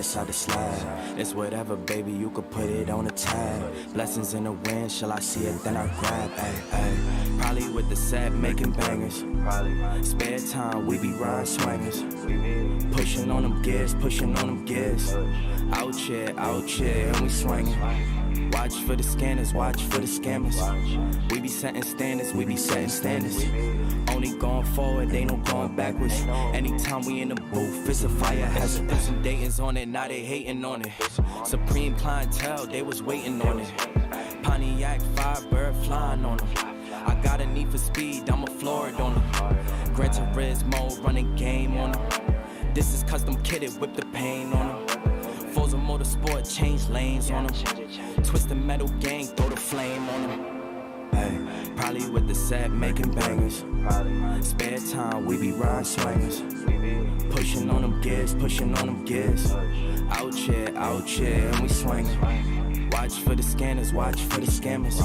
inside the slab. It's whatever, baby, you could put it on a tab. Blessings in the wind, shall I see it, then I grab. Ay. Probably with the set, making bangers. Spare time, we be rhyme swingers. Pushing on them gears, pushing on them gears. Out here, and we swinging. Watch for the scanners, watch for the scammers. We be setting standards, we be setting standards. Only going forward, they no going backwards. Anytime we in the booth, it's a fire hazard. Put some datings on it, now they hating on it. Supreme clientele, they was waiting on it. Pontiac, Firebird flying on them. I got a need for speed, I'm a Florida on them. Gran Turismo, running game on them. This is custom kitted, whip the pain on them. Forza Motorsport, change lanes on them. Twisted metal gang, throw the flame on them. Hey, probably with the set, making bangers. Spare time, we be rhyme swingers. Pushing on them gears, pushing on them gears. Out here, and we swinging. Watch for the scanners, watch for the scammers.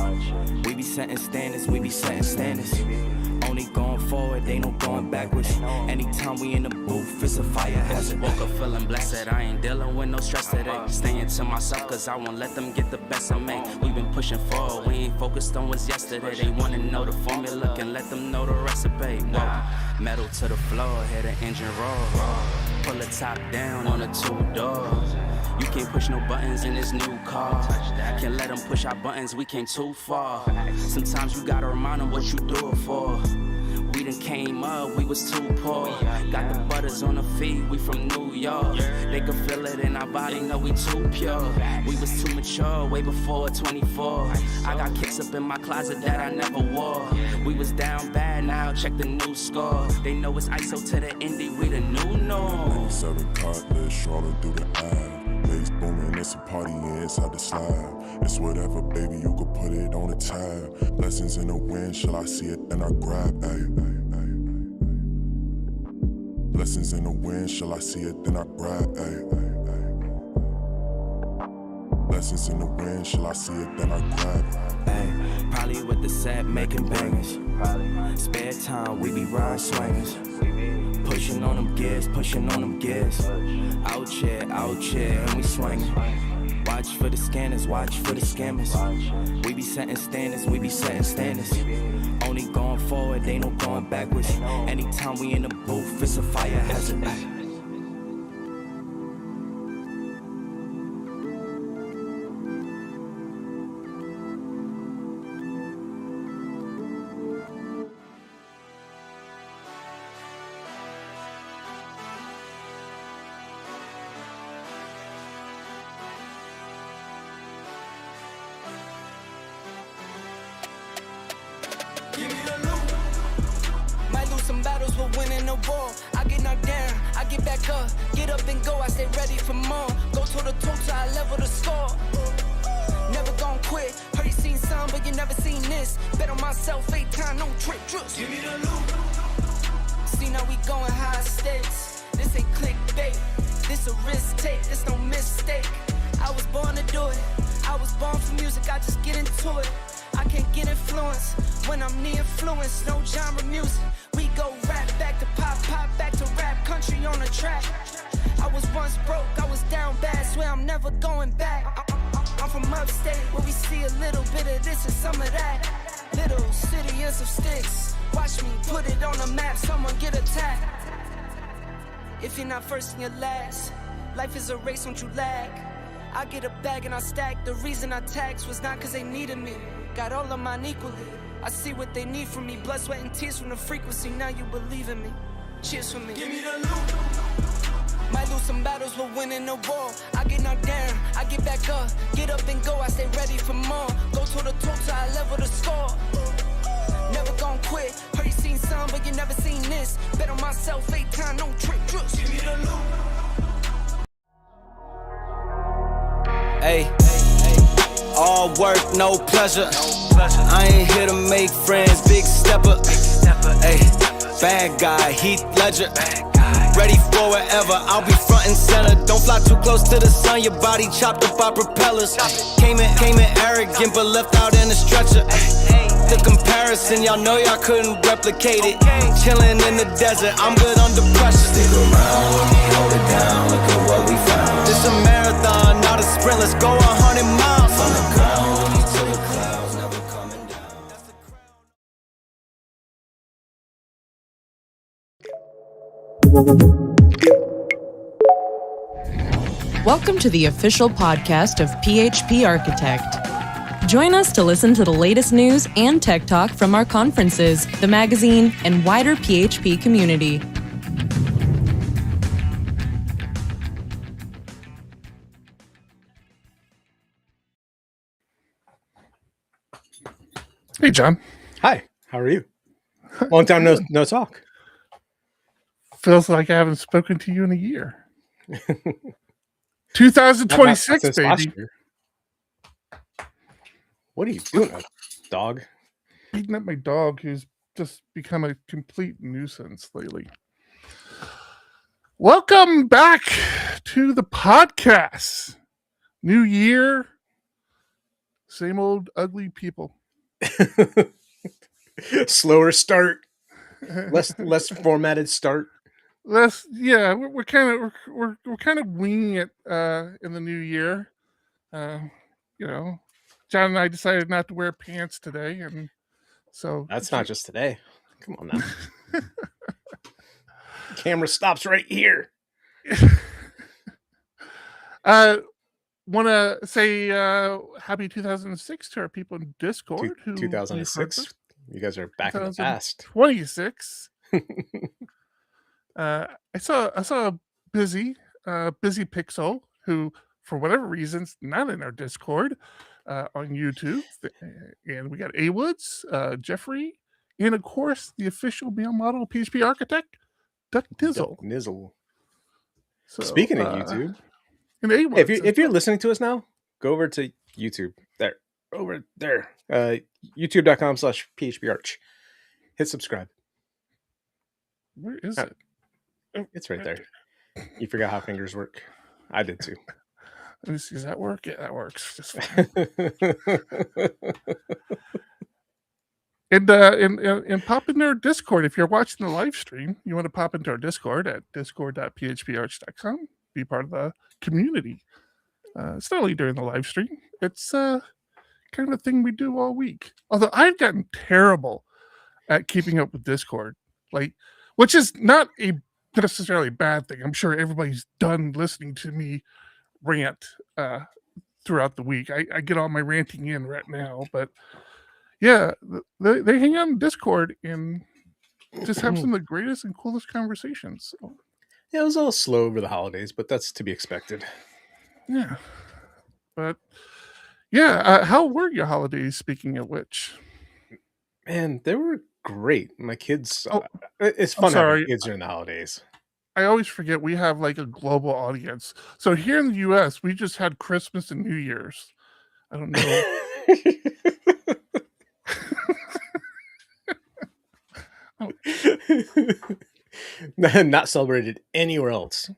We be setting standards, we be setting standards. Only going forward, they no going backwards. Anytime we in the booth, it's a fire hazard. Woke up feeling blessed, I ain't dealing with no stress today. Staying to myself, cause I won't let them get the best of me. We been pushing forward, we ain't focused on what's yesterday. They wanna know the formula, can let them know the recipe. Whoa. Metal to the floor, hear the engine roar. Pull the top down on a 2-door. You can't push no buttons in this new car. Can't let them push our buttons, we came too far. Sometimes you gotta remind them what you do it for. We done came up, we was too poor. Got the butters on the feet, we from New York. They can feel it in our body, know we too pure. We was too mature, way before 24. I got kicks up in my closet that I never wore. We was down bad, now check the new score. They know it's ISO to the indie, we the new norm. 97 cutlass, Charlotte through the eye. Bass booming, it's a party inside the slab. It's whatever, baby, you could put it on a tab. Blessings in the wind, shall I see it, then I grab. Ay. Blessings in the wind, shall I see it, then I grab. Ay. Blessings in the wind, shall I see it, then I grab. Ay. Probably with the set, making bangers. Spare time, we be rhyme swingers. Pushing on them gears, pushing on them gears. Out here, and we swinging. Watch for the scanners, watch for the scammers. We be setting standards, we be setting standards. Only going forward, they no going backwards. Anytime we in the booth, it's a fire hazard. Give me the loot. Might lose some battles, but winning no war. I get knocked down, I get back up. Get up and go, I stay ready for more. Go toe to toe till I level the score. Never gon' quit. Heard you seen some, but you never seen this. Bet on myself 8 times, no trick. Just give me the loot. See now we going high stakes. This ain't clickbait. This a risk take. This no mistake. I was born to do it. I was born for music. I just get into it. I can't get influence when I'm the influence. No genre music. We go rap back to pop back to rap. Country on the track. I was once broke, I was down bad. Swear I'm never going back. I'm from upstate where we see a little bit of this and some of that. Little city and some sticks. Watch me put it on the map. Someone get attacked. If you're not first, then you're last. Life is a race, don't you lag. I get a bag and I stack. The reason I taxed was not cause they needed me. Got all of mine equally. I see what they need from me. Blood, sweat, and tears from the frequency. Now you believe in me. Cheers for me. Give me the loot. Might lose some battles, but winning the war. I get knocked down, I get back up. Get up and go, I stay ready for more. Go toe to toe till I level the score. Never gon' quit. Heard you seen some, but you never seen this. Bet on myself 8 times, no trick. Just give me the loot. Hey, all work, no pleasure. I ain't here to make friends, big stepper. Hey, bad guy, Heath Ledger. Ready for wherever, I'll be front and center. Don't fly too close to the sun, your body chopped up by propellers. Came in arrogant, but left out in a stretcher. The comparison, y'all know y'all couldn't replicate it. Chillin' in the desert, I'm good under pressure. Stick around, let me hold it down, look at what we found. This a marathon, not a sprint. Let's go 100 miles from the ground to the clouds, never coming down. Welcome to the official podcast of PHP Architect. Join us to listen to the latest news and tech talk from our conferences, the magazine, and wider PHP community. Hey, John. Hi, how are you? Long time no talk. Feels like I haven't spoken to you in a year. 2026, Not since last baby. year. What are you doing, dog? Beating up my dog, who's just become a complete nuisance lately. Welcome back to the podcast. New year, same old ugly people. Slower start, less formatted start. Yeah, we're kind of winging it in the new year. You know, John and I decided not to wear pants today, and so That's not just today. Come on now. Camera stops right here. Want to say happy 2006 to our people in Discord. 2006. You guys are back in the past. 26. I saw a busy Pixel who, for whatever reasons, not in our Discord on YouTube, and we got A Woods, Jeffrey, and of course the official male model PHP Architect, Duck Dizzle. Nizzle. So, Speaking of YouTube, and A Woods, if you're listening to us now, go over to YouTube. Over there. YouTube.com/PHPArch. Hit subscribe. Where is it? It's right there. You forgot how fingers work. I did too. Let me see. Does that work? Yeah, that works just fine. And pop into our Discord. If you're watching the live stream, you want to pop into our Discord at discord.phparch.com. Be part of the community. It's not only during the live stream. It's kind of a thing we do all week. Although I've gotten terrible at keeping up with Discord, which is not a necessarily bad thing. I'm sure everybody's done listening to me rant throughout the week. I get all my ranting in right now, but yeah, they hang out in Discord and just have some of the greatest and coolest conversations. So, yeah, it was a little slow over the holidays, but that's to be expected. Yeah, but yeah, how were your holidays? Speaking of which, Man, they were great. My kids, it's fun having kids during the holidays. I always forget we have a global audience. So here in the U.S., we just had Christmas and New Year's. I don't know. Not celebrated anywhere else.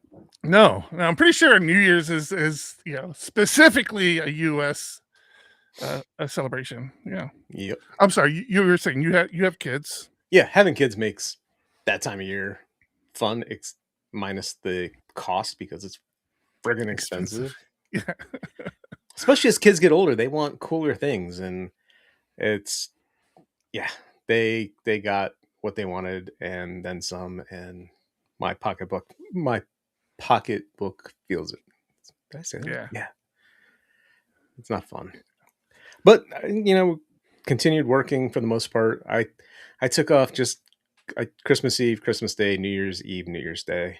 No, I'm pretty sure New Year's is specifically a U.S. A celebration. Yeah. Yep. I'm sorry. You were saying you have kids. Yeah, having kids makes that time of year fun. Minus the cost because it's friggin' expensive. Yeah. Especially as kids get older, they want cooler things, and they got what they wanted and then some. And my pocketbook feels it. Did I say that? Yeah. It's not fun, but continued working for the most part. I took off just Christmas Eve, Christmas Day, New Year's Eve, New Year's Day.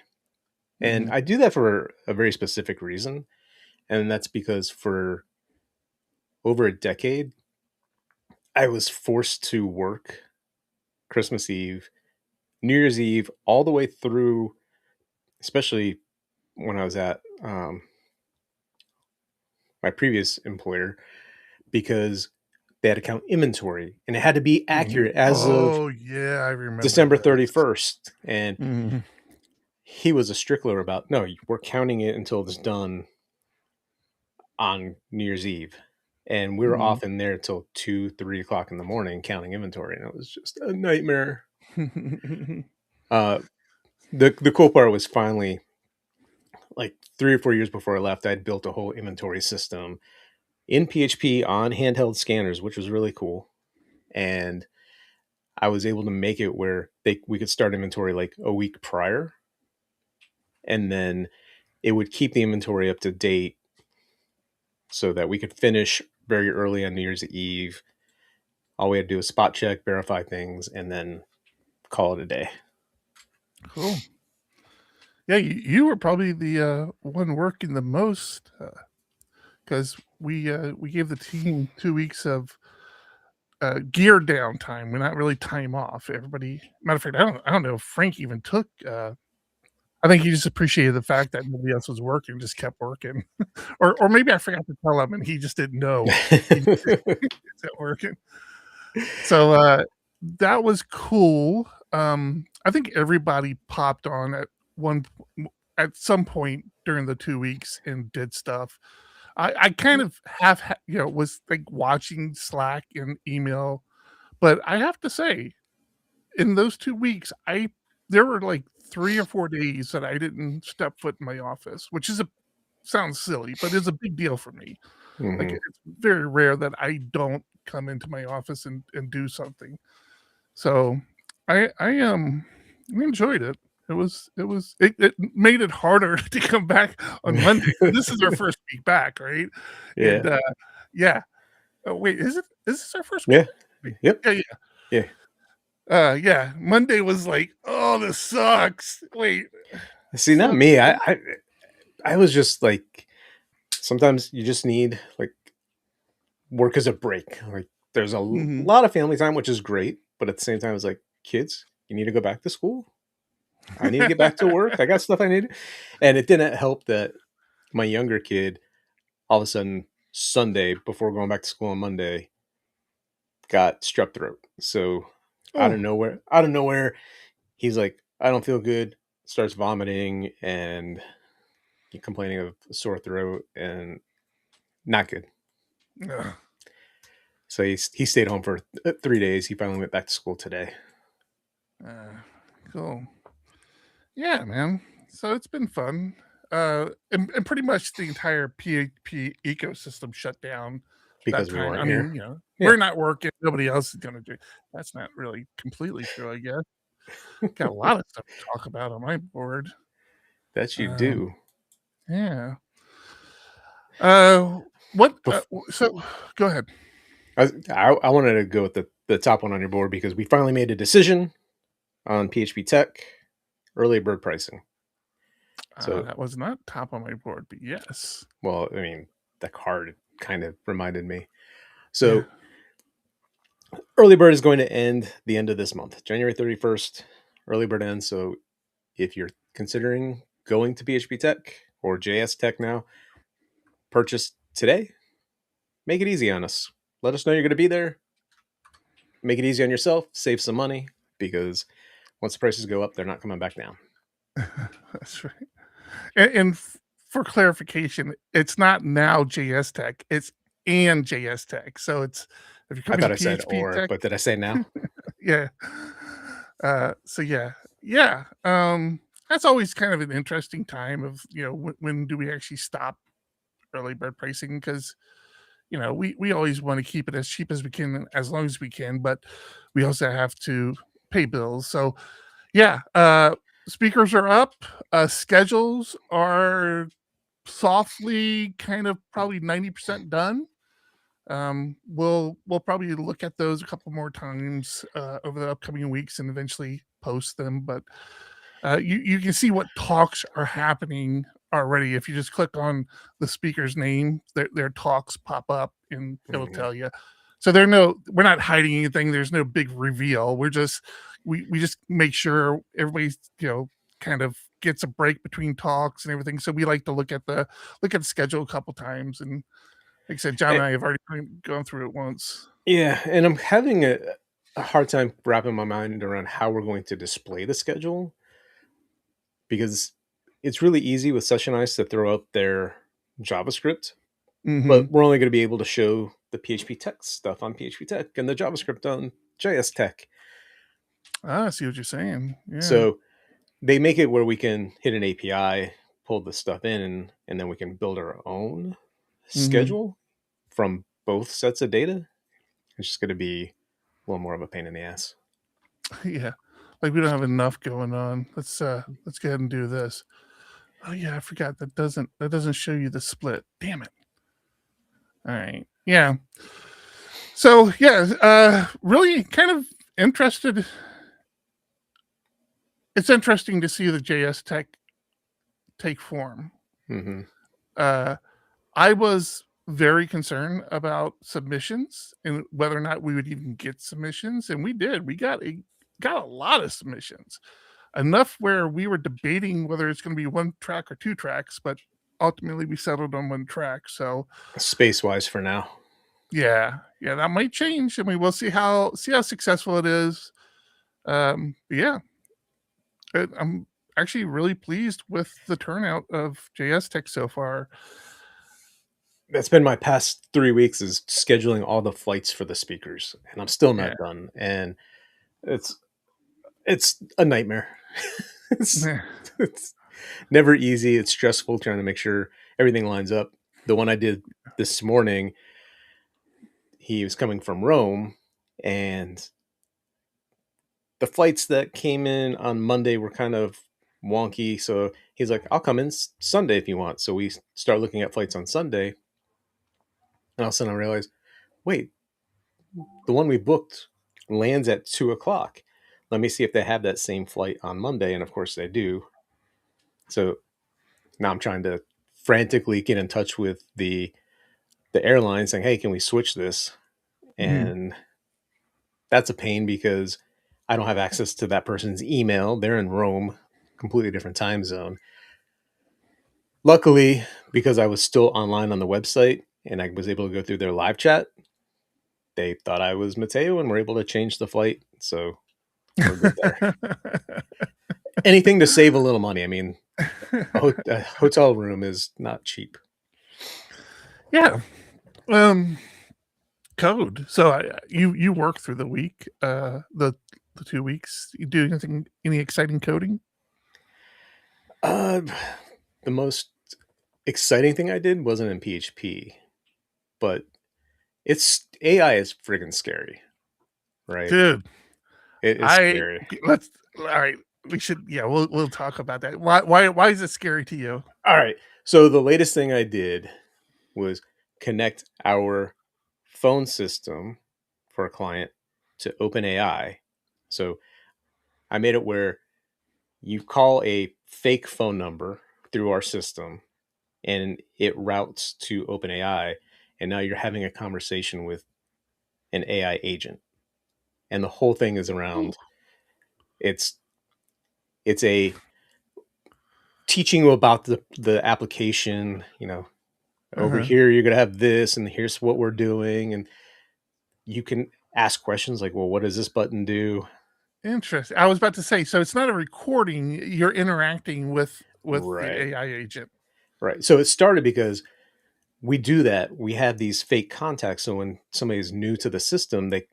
And I do that for a very specific reason. And that's because for over a decade, I was forced to work Christmas Eve, New Year's Eve, all the way through, especially when I was at my previous employer, because they had to count inventory and it had to be accurate as of I remember December 31st. And he was a stickler about, no, we're counting it until it's done on New Year's Eve. And we were off in there till 2-3 o'clock in the morning counting inventory. And it was just a nightmare. The cool part was finally like 3 or 4 years before I left, I'd built a whole inventory system in PHP on handheld scanners, which was really cool. And I was able to make it where we could start inventory like a week prior, and then it would keep the inventory up to date so that we could finish very early on New Year's Eve. All we had to do is spot check, verify things, and then call it a day. Cool. Yeah, you were probably the one working the most, because we gave the team 2 weeks of gear downtime. We're not really time off. Everybody, matter of fact, I don't know if Frank even took. I think he just appreciated the fact that nobody else was working, just kept working, or maybe I forgot to tell him and he just didn't know he wasn't working. So that was cool. I think everybody popped on at some point during the 2 weeks and did stuff. I kind of was like watching Slack and email, but I have to say, in those 2 weeks, there were like 3 or 4 days that I didn't step foot in my office, which sounds silly, but it's a big deal for me. Mm-hmm. Like, it's very rare that I don't come into my office and do something. So I enjoyed it. It made it harder to come back on Monday. This is our first week back, right? Yeah. And, yeah. Oh, wait, is this our first week? Yeah. Yep. Yeah. Yeah. Monday was like, oh, this sucks. Wait. See, not me. I was just like, sometimes you just need like work as a break. Like, there's a lot of family time, which is great, but at the same time, it's like, kids, you need to go back to school. I need to get back to work. I got stuff I need. And it didn't help that my younger kid, all of a sudden, Sunday, before going back to school on Monday, got strep throat. So out of nowhere, he's like, I don't feel good, starts vomiting and complaining of a sore throat, and not good. Ugh. So he stayed home for 3 days. He finally went back to school today. Cool. Yeah, man. So it's been fun. And pretty much the entire PHP ecosystem shut down because that we time. weren't I here. mean, we're not working. Nobody else is going to do. That's not really completely true, I guess. Got a lot of stuff to talk about on my board. That you do. Yeah. So go ahead. I wanted to go with the top one on your board because we finally made a decision on PHP Tech early bird pricing. So that was not top on my board, but yes. Well, I mean, the card kind of reminded me. So early bird is going to end the end of this month, January 31st. Early bird ends. So if you're considering going to PHP Tech or JS Tech now, purchase today. Make it easy on us. Let us know you're going to be there. Make it easy on yourself. Save some money, because once the prices go up, they're not coming back down. That's right. And for clarification, it's not now JS Tech. It's and JS Tech. So it's if you're coming I to thought I said PHP or, Tech, but did I say now? Yeah. So yeah. That's always kind of an interesting time of when do we actually stop early bird pricing, because we always want to keep it as cheap as we can, as long as we can, but we also have to pay bills. So yeah, speakers are up. Schedules are softly kind of probably 90% done. We'll probably look at those a couple more times over the upcoming weeks and eventually post them. But you can see what talks are happening already. If you just click on the speaker's name, their talks pop up and it'll tell you. So we're not hiding anything. There's no big reveal. We just make sure everybody kind of gets a break between talks and everything. So we like to look at the schedule a couple times. And like I said, John and I have already gone through it once. Yeah, and I'm having a hard time wrapping my mind around how we're going to display the schedule, because it's really easy with Sessionize to throw out their JavaScript, but we're only going to be able to show the PHP Tech stuff on PHP Tech and the JavaScript on JS Tech. I see what you're saying. Yeah. So they make it where we can hit an API pull the stuff in, and then we can build our own schedule from both sets of data. It's just going to be a little more of a pain in the ass. Yeah, like we don't have enough going on. Let's go ahead and do this. Oh yeah, I forgot that doesn't show you the split. Damn it. All right. Yeah. So yeah, really kind of interested. It's interesting to see the JS tech take form. I was very concerned about submissions and whether or not we would even get submissions, and we did. We got a lot of submissions, enough where we were debating whether it's going to be one track or two tracks, but ultimately we settled on one track. So space wise for now. Yeah, that might change, and we will see how successful it is. Yeah, I'm actually really pleased with the turnout of JS Tech so far. That's been my past 3 weeks, is scheduling all the flights for the speakers, and I'm still not done. And it's a nightmare. it's never easy. It's stressful trying to make sure everything lines up. The one I did this morning, he was coming from Rome, and the flights that came in on Monday were kind of wonky. So he's like, I'll come in Sunday if you want. So we start looking at flights on Sunday. And all of a sudden I realized, wait, the one we booked lands at 2:00. Let me see if they have that same flight on Monday. And of course they do. So now I'm trying to frantically get in touch with the airline saying, hey, can we switch this? And that's a pain because I don't have access to that person's email. They're in Rome, completely different time zone. Luckily, because I was still online on the website and I was able to go through their live chat, they thought I was Mateo and were able to change the flight. So we're good there. Anything to save a little money. I mean, a hotel room is not cheap. Yeah. Code. So you work through the week, the 2 weeks. You do any exciting coding? The most exciting thing I did wasn't in PHP, but AI is friggin' scary, right? Dude, it is scary. All right. We should, we'll talk about that. Why is it scary to you? All right. So the latest thing I did was connect our phone system for a client to OpenAI. So I made it where you call a fake phone number through our system and it routes to OpenAI. And now you're having a conversation with an AI agent. And the whole thing is around, it's a teaching you about the application, over here, you're going to have this, and here's what we're doing. And you can ask questions like, well, what does this button do? Interesting. I was about to say, so it's not a recording. You're interacting with Right. the AI agent. Right. So it started because we do that. We have these fake contacts. So when somebody's new to the system, they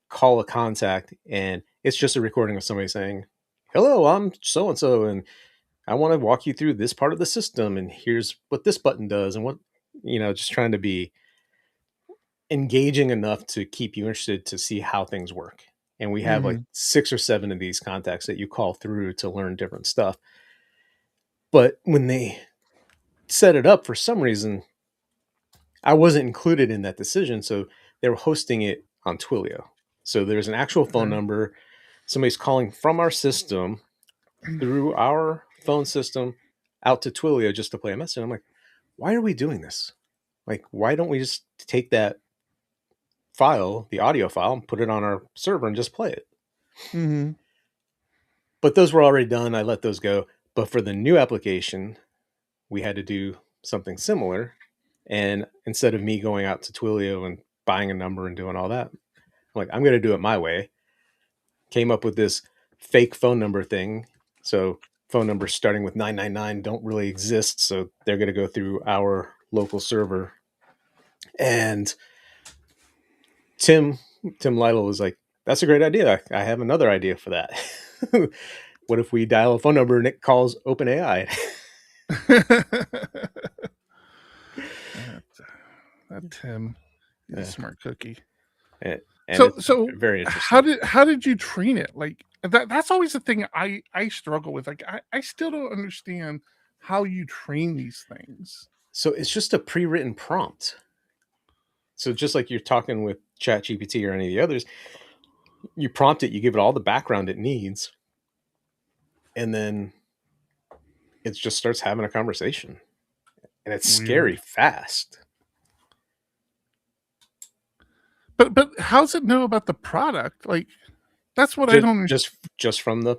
call a contact and it's just a recording of somebody saying, hello, I'm so-and-so, and I want to walk you through this part of the system. And here's what this button does. And what, just trying to be engaging enough to keep you interested to see how things work. And we have like 6 or 7 of these contacts that you call through to learn different stuff. But when they set it up, for some reason, I wasn't included in that decision. So they were hosting it on Twilio. So there's an actual phone number. Somebody's calling from our system through our phone system out to Twilio just to play a message. I'm like, why are we doing this? Like, why don't we just take that file, the audio file, and put it on our server and just play it? But those were already done. I let those go. But for the new application, we had to do something similar. And instead of me going out to Twilio and buying a number and doing all that, I'm like, I'm going to do it my way. Came up with this fake phone number thing. So phone numbers starting with 999 don't really exist. So they're going to go through our local server. And Tim Lytle was like, that's a great idea. I have another idea for that. What if we dial a phone number and it calls OpenAI? That Tim is a smart cookie. And so very interesting. How did you train it? Like that's always the thing I struggle with. Like I still don't understand how you train these things. So it's just a pre-written prompt. So just like you're talking with ChatGPT or any of the others, you prompt it, you give it all the background it needs, and then it just starts having a conversation. And it's scary fast. But how's it know about the product? Like that's what I don't understand. Just from the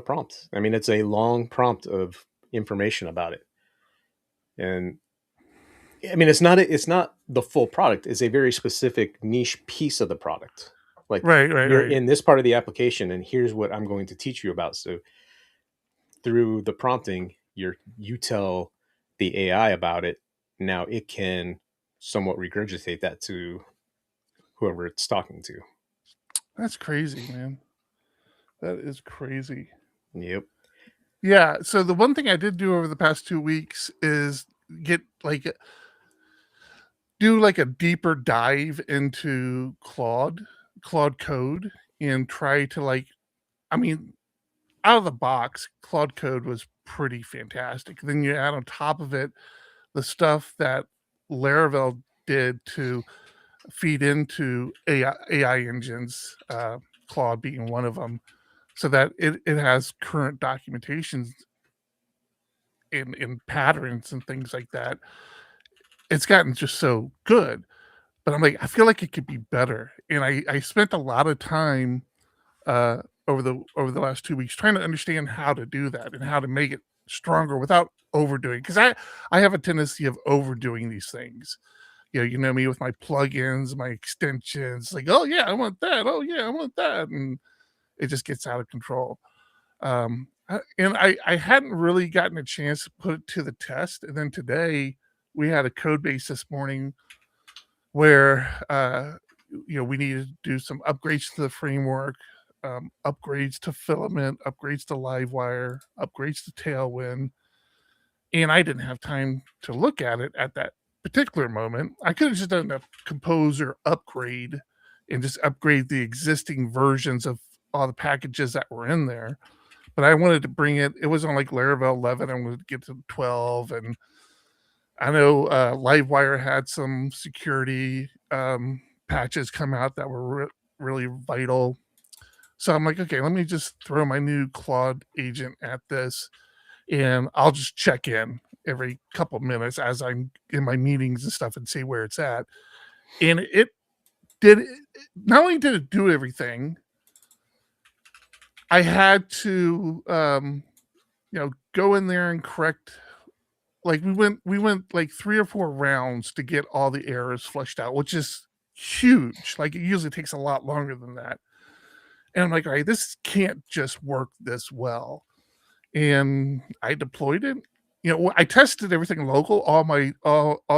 prompt. I mean, it's a long prompt of information about it. And I mean, it's not the full product. It's a very specific niche piece of the product. Like you're in this part of the application, and here's what I'm going to teach you about. So through the prompting, you tell the AI about it. Now it can somewhat regurgitate that to whoever it's talking to. That's crazy, man. That is crazy. Yep. Yeah. So the one thing I did do over the past 2 weeks is do a deeper dive into Claude Code and try to out of the box, Claude Code was pretty fantastic. Then you add on top of it the stuff that Laravel did to feed into AI engines, Claude being one of them, so that it has current documentations in patterns and things like that. It's gotten just so good. But I'm like, I feel like it could be better. And I spent a lot of time over the last 2 weeks trying to understand how to do that and how to make it stronger without overdoing. Because I have a tendency of overdoing these things. You know me with my plugins, my extensions. Like, oh yeah, I want that. Oh yeah, I want that, and it just gets out of control. And I hadn't really gotten a chance to put it to the test. And then today we had a code base this morning where we needed to do some upgrades to the framework, upgrades to Filament, upgrades to Livewire, upgrades to Tailwind, and I didn't have time to look at it at that particular moment. I could have just done a composer upgrade and just upgrade the existing versions of all the packages that were in there, but I wanted to bring it was on Laravel 11. I wanted to get to 12, and I know Livewire had some security patches come out that were really vital. So I'm like, okay, let me just throw my new Claude agent at this, and I'll just check in every couple minutes as I'm in my meetings and stuff and see where it's at. And it did, not only did it do everything, I had to, go in there and correct. We went 3 or 4 rounds to get all the errors flushed out, which is huge. It usually takes a lot longer than that. And I'm like, all right, this can't just work this well. And I deployed it. I tested everything local. All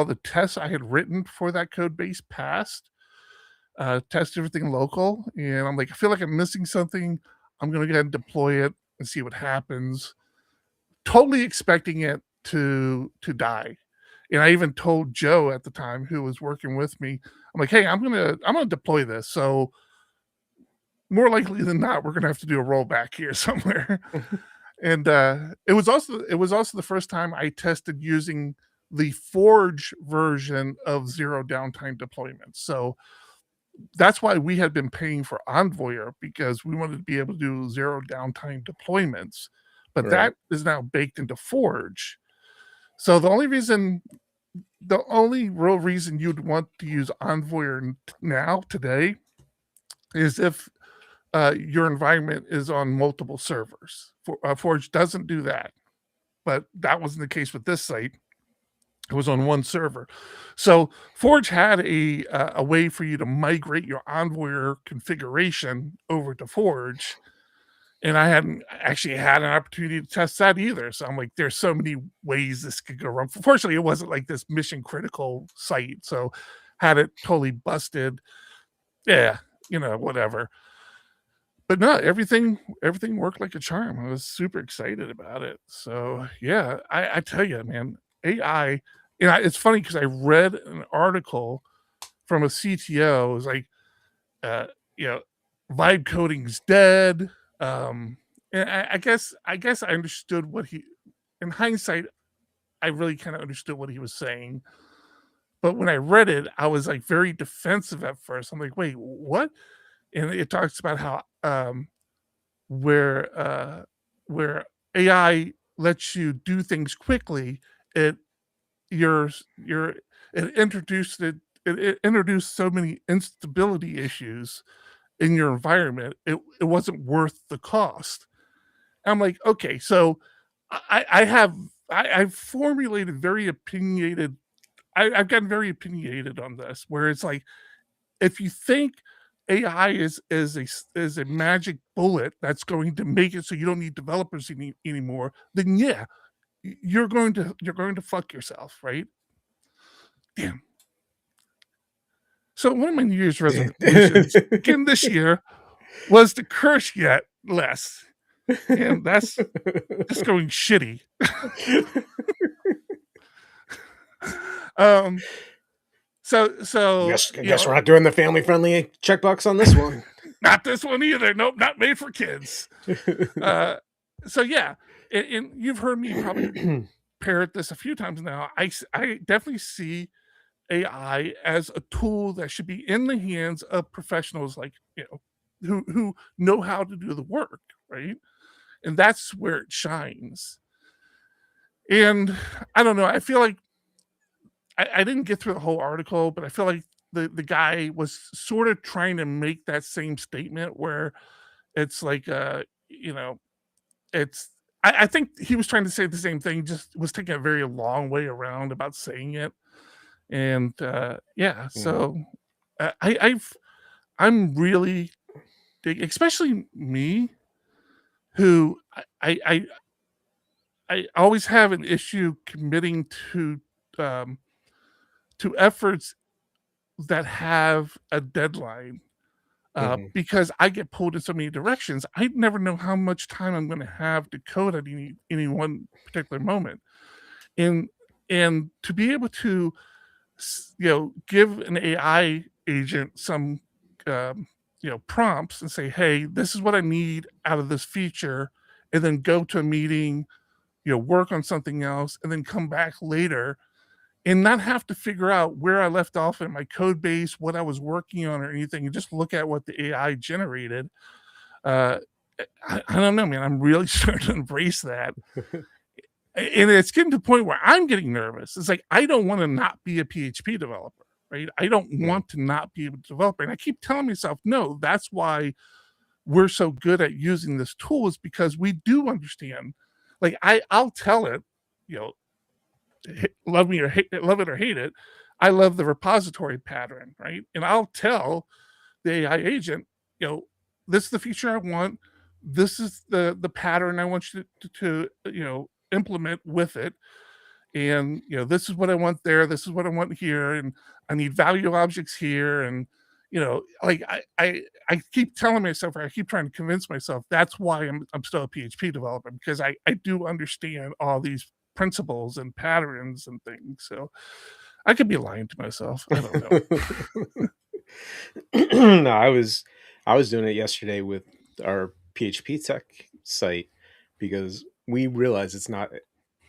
the tests I had written for that code base passed. Test everything local. And I'm like, I feel like I'm missing something. I'm going to go ahead and deploy it and see what happens. Totally expecting it to die. And I even told Joe at the time, who was working with me, I'm like, hey, I'm gonna deploy this. So more likely than not, we're gonna have to do a rollback here somewhere. And it was also the first time I tested using the Forge version of zero downtime deployments. So that's why we had been paying for Envoyer, because we wanted to be able to do zero downtime deployments. But that is now baked into Forge. So the only real reason you'd want to use Envoyer now today is if your environment is on multiple servers. Forge doesn't do that, but that wasn't the case with this site. It was on one server. So Forge had a way for you to migrate your Envoyer configuration over to Forge. And I hadn't actually had an opportunity to test that either. So I'm like, there's so many ways this could go wrong. Fortunately, it wasn't like this mission critical site. So had it totally busted, yeah, whatever. no, everything worked like a charm. I was super excited about it. So yeah, I tell you, man, AI. It's funny because I read an article from a CTO. It was like, you know, vibe coding's dead. And I guess I understood what he. In hindsight, I really kind of understood what he was saying. But when I read it, I was like very defensive at first. I'm like, wait, what? And it talks about how where AI lets you do things quickly, it it introduced so many instability issues in your environment. It wasn't worth the cost. I'm like, okay, so I've formulated very opinionated. I've gotten very opinionated on this, where it's like, if you think AI is a magic bullet that's going to make it so you don't need developers anymore, then yeah, you're going to fuck yourself, right? Damn. So one of my New Year's resolutions again this year was to curse yet less, and that's just going shitty. So I guess we're not doing the family friendly checkbox on this one. Not this one either. Nope, not made for kids. So yeah, and you've heard me probably parrot this a few times now. I definitely see AI as a tool that should be in the hands of professionals, like, who know how to do the work, right? And that's where it shines. And I don't know, I feel like I didn't get through the whole article, but I feel like the guy was sort of trying to make that same statement, where it's like, it's I think he was trying to say the same thing, just was taking a very long way around about saying it. And so I'm really especially me, who I always have an issue committing to efforts that have a deadline, because I get pulled in so many directions. I never know how much time I'm going to have to code at any one particular moment, and to be able to give an AI agent some prompts and say, hey, this is what I need out of this feature, and then go to a meeting, work on something else, and then come back later and not have to figure out where I left off in my code base, what I was working on or anything, and just look at what the AI generated. I don't know, man. I'm really starting to embrace that. And it's getting to the point where I'm getting nervous. It's like, I don't want to not be a PHP developer, right? I don't want to not be a developer. And I keep telling myself, no, that's why we're so good at using this tool, is because we do understand. Like, I'll tell it, love it or hate it, I love the repository pattern, right? And I'll tell the AI agent, this is the feature I want. This is the pattern I want you to implement with it. And this is what I want there. This is what I want here. And I need value objects here. And like I keep telling myself, or I keep trying to convince myself, that's why I'm still a PHP developer, because I do understand all these principles and patterns and things. So I could be lying to myself. I don't know. No, I was doing it yesterday with our PHP Tech site, because we realize it's not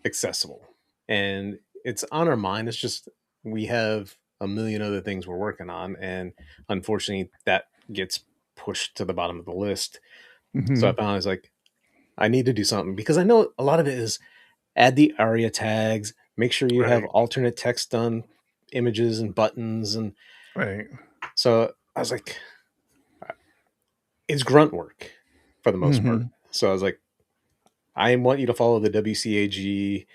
accessible and it's on our mind. It's just, we have a million other things we're working on, and unfortunately that gets pushed to the bottom of the list. So I found, I was like, I need to do something, because I know a lot of it is add the ARIA tags, make sure you have alternate text on images and buttons, and so I was like, it's grunt work for the most part. So I was like, I want you to follow the WCAG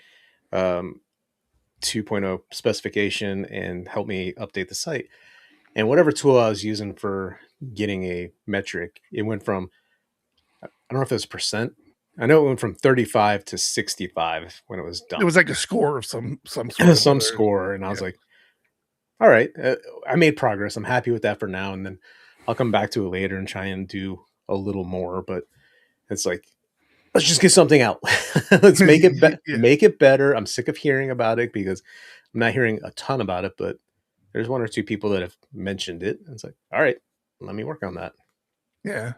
2.0 specification and help me update the site. And whatever tool I was using for getting a metric, it went from, I don't know if it was percent. I know it went from 35 to 65 when it was done. It was like a score of some sort. Some score. And I was like, all right, I made progress. I'm happy with that for now. And then I'll come back to it later and try and do a little more, but it's like, let's just get something out. Let's make it make it better. I'm sick of hearing about it because I'm not hearing a ton about it, but there's one or two people that have mentioned it. It's like, all right, let me work on that. Yeah.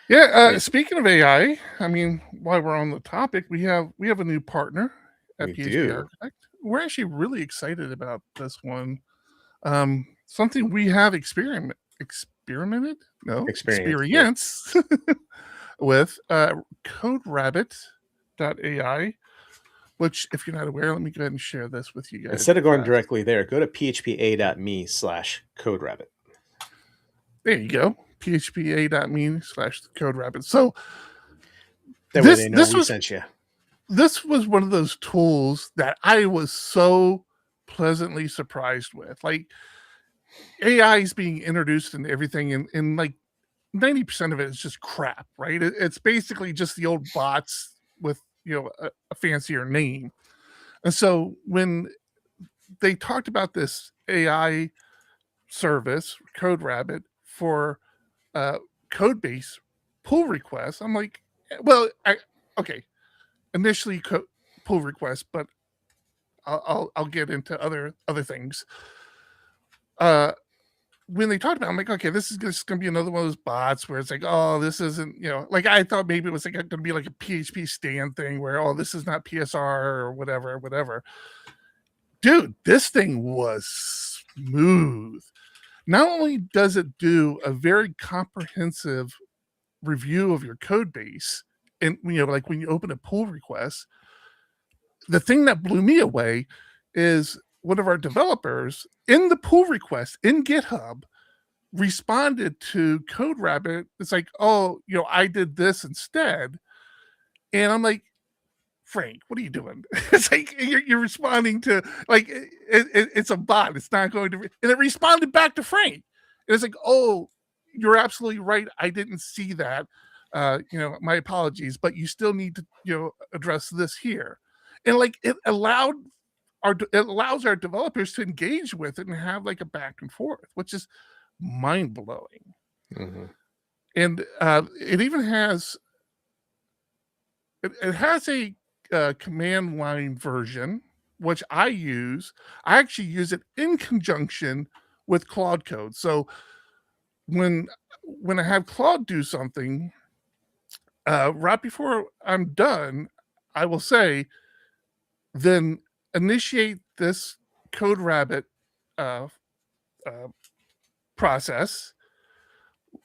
Yeah. Speaking of AI, I mean, while we're on the topic, we have a new partner at PHP Architect. We're actually really excited about this one. Something we have experienced with CodeRabbit.ai, which, if you're not aware, let me go ahead and share this with you guys. Instead of going directly there, go to phpa.me/CodeRabbit. There you go. phpa.me/CodeRabbit. So that way they know we sent you. This was one of those tools that I was so pleasantly surprised with. Like, AI is being introduced into everything, and like 90% of it is just crap, right? It's basically just the old bots with, a fancier name. And so when they talked about this AI service, CodeRabbit, for code-based pull requests, I'm like, well, okay, initially pull requests, but I'll get into other things. When they talked about it, I'm like, okay, this is just going to be another one of those bots where it's like, oh, this isn't, like I thought maybe it was like going to be like a PHP stand thing where, oh, this is not PSR or whatever. Dude, this thing was smooth. Not only does it do a very comprehensive review of your code base, and like when you open a pull request, the thing that blew me away is one of our developers in the pull request in GitHub responded to CodeRabbit. It's like, oh, I did this instead. And I'm like, Frank, what are you doing? It's like you're responding to, like, it's a bot. It's not going to, and it responded back to Frank. And it's like, oh, you're absolutely right. I didn't see that. My apologies, but you still need to, address this here. And like, it allows our developers to engage with it and have like a back and forth, which is mind blowing. Mm-hmm. And it even has a command line version, which I use. I actually use it in conjunction with Claude Code. So when I have Claude do something, right before I'm done, I will say, then initiate this CodeRabbit process,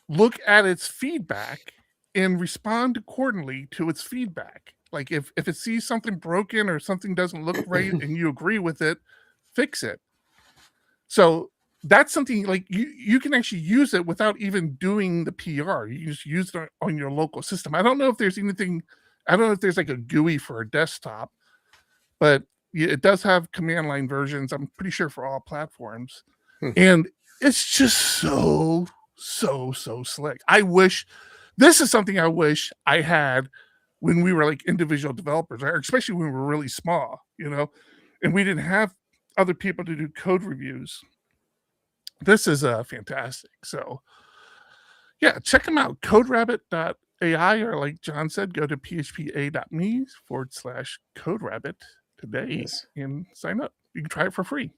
look at its feedback, and respond accordingly to its feedback. Like if it sees something broken or something doesn't look right and you agree with it, fix it. So that's something like you can actually use it without even doing the PR. You just use it on your local system. I don't know if there's like a GUI for a desktop, but it does have command line versions, I'm pretty sure, for all platforms. And it's just so slick. This is something I wish I had when we were like individual developers, or especially when we were really small, and we didn't have other people to do code reviews. This is fantastic. So yeah, check them out. CodeRabbit.ai, or like John said, go to phpa.me/CodeRabbit today and sign up. You can try it for free. It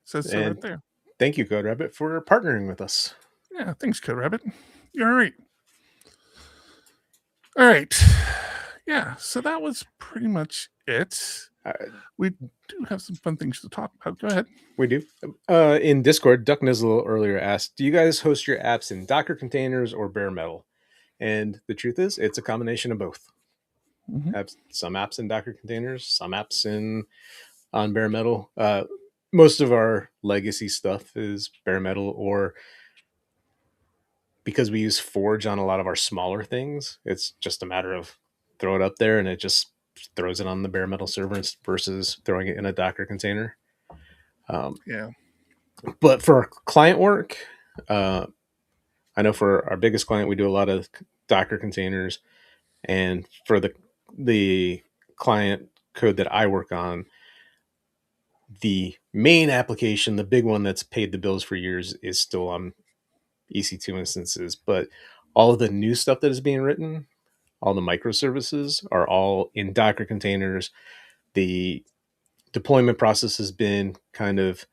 says so right there. Thank you, CodeRabbit, for partnering with us. Yeah, thanks, CodeRabbit. You're all right. All right. Yeah, so that was pretty much it. We do have some fun things to talk about. Go ahead. We do. In Discord, Duck Nizzle earlier asked, do you guys host your apps in Docker containers or bare metal? And the truth is, it's a combination of both. Mm-hmm. Have some apps in Docker containers, some apps on bare metal. Most of our legacy stuff is bare metal, or because we use Forge on a lot of our smaller things, it's just a matter of throw it up there and it just throws it on the bare metal server versus throwing it in a Docker container. But for our client work, I know for our biggest client, we do a lot of Docker containers, and for the client code that I work on, the main application, the big one that's paid the bills for years, is still on EC2 instances, but all of the new stuff that is being written, all the microservices are all in Docker containers. The deployment process has been kind of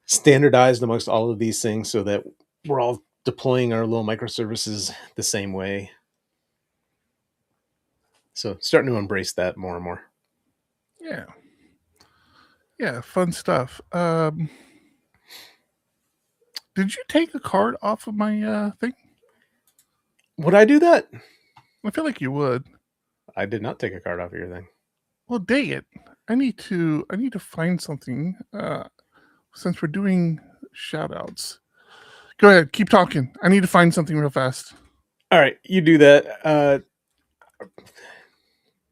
standardized amongst all of these things so that we're all deploying our little microservices the same way. So starting to embrace that more and more. Yeah. Yeah, fun stuff. Did you take a card off of my thing? Would I do that? I feel like you would. I did not take a card off of your thing. Well, dang it. I need to find something since we're doing shout outs. Go ahead, keep talking. I need to find something real fast. All right, you do that.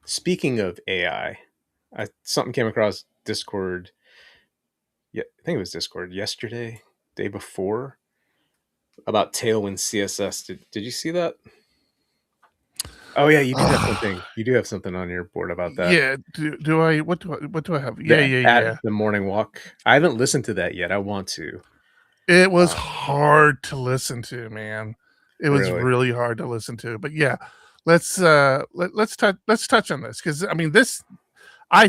Speaking of AI, something came across Discord. Yeah, I think it was Discord yesterday, day before, about Tailwind CSS. Did you see that? Oh yeah, you do have something. You do have something on your board about that. Yeah. Do I? What do I have? Yeah. The morning walk. I haven't listened to that yet. I want to. It was hard to listen to, man. It was Really? really hard to listen to. But yeah, let's touch on this because I mean I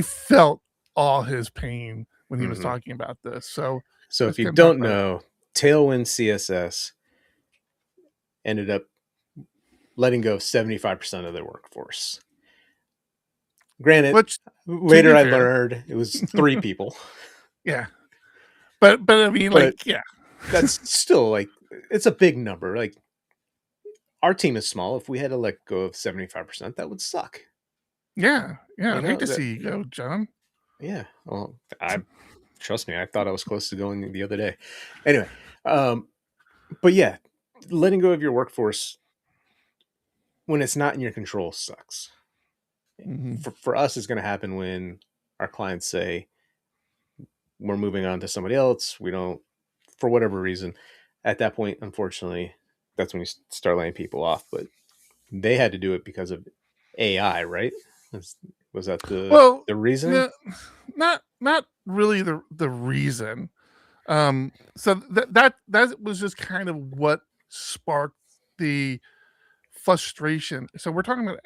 felt all his pain when he was talking about this. So if you don't know, Tailwind CSS ended up letting go of 75% of their workforce. Granted, later I learned it was 3 people. Yeah. But I mean, that's still like, it's a big number. Like, our team is small. If we had to let go of 75%, that would suck. Yeah. I'd hate to see you go, John. Yeah. Well, trust me, I thought I was close to going the other day. Anyway, but yeah, letting go of your workforce when it's not in your control sucks. Mm-hmm. For us, it's going to happen when our clients say we're moving on to somebody else. We don't, for whatever reason. At that point, unfortunately, that's when you start laying people off. But they had to do it because of AI, right? Was that the reason? Not really the reason. So that was just kind of what sparked the frustration. So we're talking about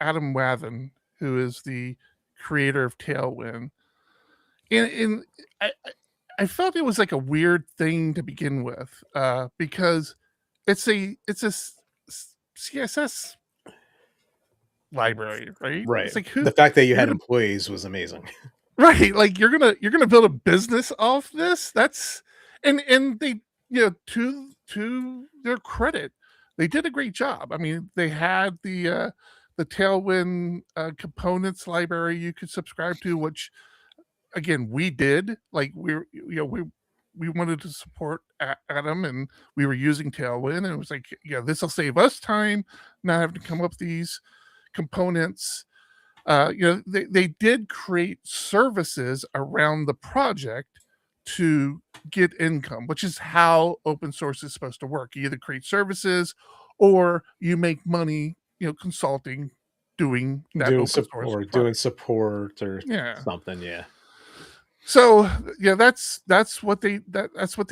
Adam Wathan, who is the creator of Tailwind. And I felt it was like a weird thing to begin with, because it's a CSS library, right? Right. It's like the fact that you had employees was amazing. Right. Like you're gonna build a business off this. That's and they, to their credit, they did a great job. I mean, they had the Tailwind components library you could subscribe to, which again we did. Like we wanted to support Adam, and we were using Tailwind, and it was like, this will save us time not having to come up with these components. They did create services around the project to get income, which is how open source is supposed to work. You either create services or you make money, consulting, doing support or something. Yeah. So that's what they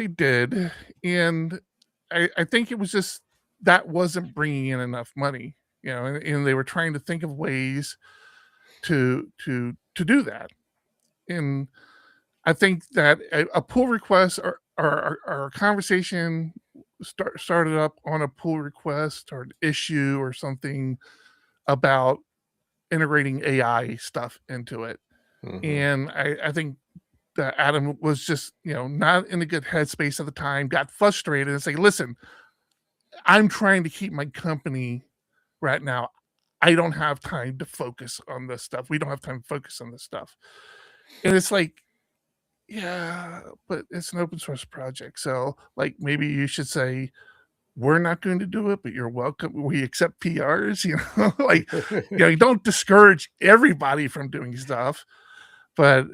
did, and I think it was just that wasn't bringing in enough money, and they were trying to think of ways to do that. And I think that a pull request or a conversation started up on a pull request or an issue or something about integrating AI stuff into it. Mm-hmm. And I think that Adam was just, not in a good headspace at the time, got frustrated and say, listen, I'm trying to keep my company right now. I don't have time to focus on this stuff. We don't have time to focus on this stuff. And it's like, yeah, but it's an open source project. So like, maybe you should say, we're not going to do it, but you're welcome. We accept PRs, you don't discourage everybody from doing stuff. But,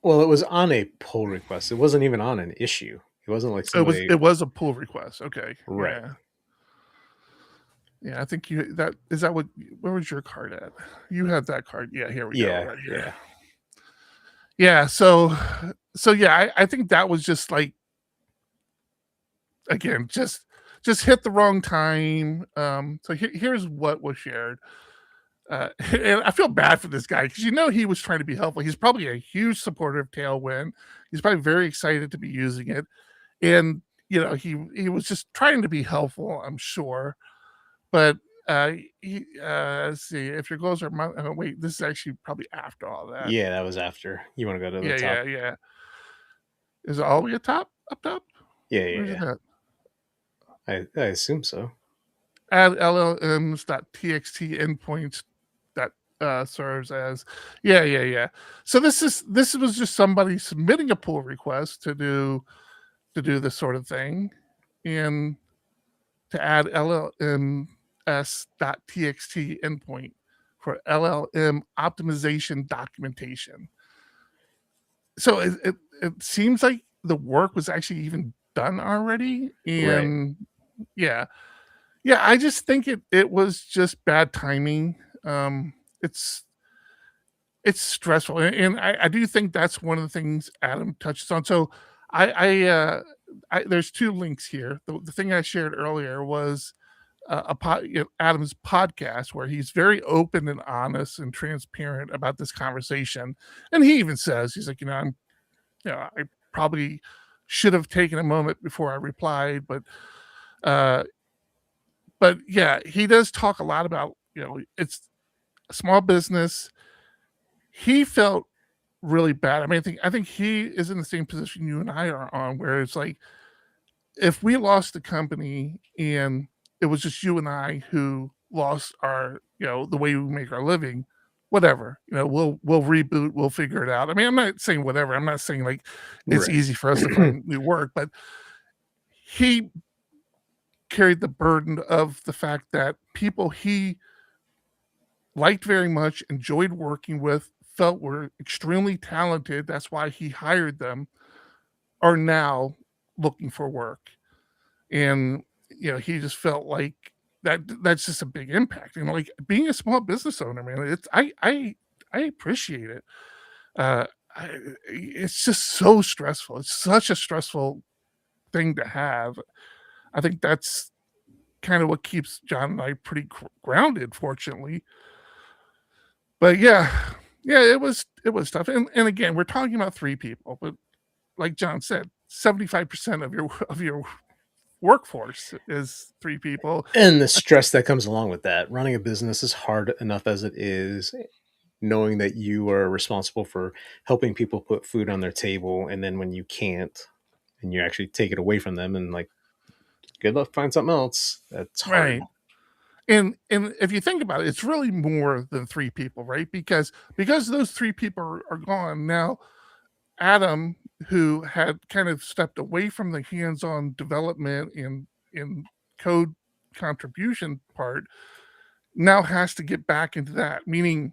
it was on a pull request. It wasn't even on an issue. It wasn't like somebody... It was a pull request. Okay. Right. Yeah, I think where was your card at? You had that card. Yeah, here we go. Right here. Yeah. So yeah, I think that was just like, again, just just hit the wrong time. So here's what was shared. And I feel bad for this guy because he was trying to be helpful. He's probably a huge supporter of Tailwind. He's probably very excited to be using it, and he was just trying to be helpful, I'm sure. But let's see, if your goals are wait, this is actually probably after all that. Yeah, that was after. You want to go to the top? Yeah. Is it all the way up top? Yeah. I assume so. Add LLMs.txt endpoints that serves as yeah. So this was just somebody submitting a pull request to do this sort of thing, and to add LLMs.txt endpoint for LLM optimization documentation. So it seems like the work was actually even done already, and right. Yeah, I just think it was just bad timing. It's stressful, and I do think that's one of the things Adam touches on. So I there's two links here. The thing I shared earlier was Adam's podcast, where he's very open and honest and transparent about this conversation, and he even says he's like, I probably should have taken a moment before I replied, but yeah, he does talk a lot about, it's a small business. He felt really bad. I mean, I think he is in the same position you and I are on, where it's like, if we lost the company and it was just you and I who lost our, the way we make our living, whatever, we'll reboot, we'll figure it out. I mean, I'm not saying whatever. I'm not saying like it's right. Easy for us to find new work, but he carried the burden of the fact that people he liked very much, enjoyed working with, felt were extremely talented, that's why he hired them, are now looking for work. And he just felt like that's just a big impact. Like being a small business owner, man, it's I appreciate it. It's just so stressful. It's such a stressful thing to have. I think that's kind of what keeps John and I pretty grounded, fortunately. But yeah, it was tough. And again, we're talking about 3 people, but like John said, 75% of your workforce is 3 people. And the stress that comes along with that. Running a business is hard enough as it is, knowing that you are responsible for helping people put food on their table, and then when you can't, and you actually take it away from them, and like, good luck, find something else. That's hard. Right. And if you think about it, it's really more than 3 people, right? Because those 3 people are gone now. Adam, who had kind of stepped away from the hands-on development and code contribution part, now has to get back into that, meaning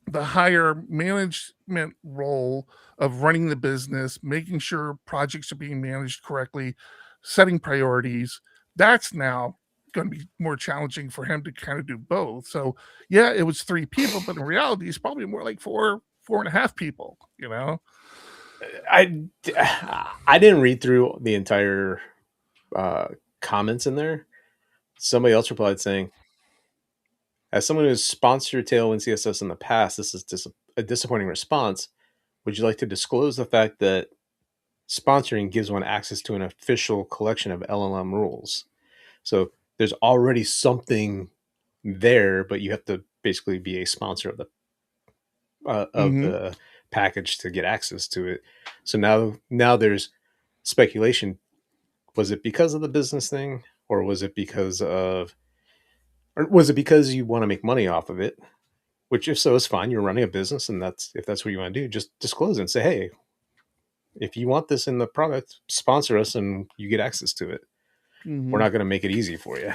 the higher management role of running the business, making sure projects are being managed correctly, setting priorities. That's now going to be more challenging for him to kind of do both. So yeah, it was 3 people, but in reality, it's probably more like 4.5 people, I didn't read through the entire comments in there. Somebody else replied saying, as someone who has sponsored Tailwind CSS in the past, this is a disappointing response. Would you like to disclose the fact that sponsoring gives one access to an official collection of LLM rules? So there's already something there, but you have to basically be a sponsor of the package to get access to it. So now there's speculation. Was it because of the business thing, or was it because you want to make money off of it? Which, if so, is fine. You're running a business, and if that's what you want to do, just disclose it and say, hey, if you want this in the product, sponsor us and you get access to it. We're not going to make it easy for you.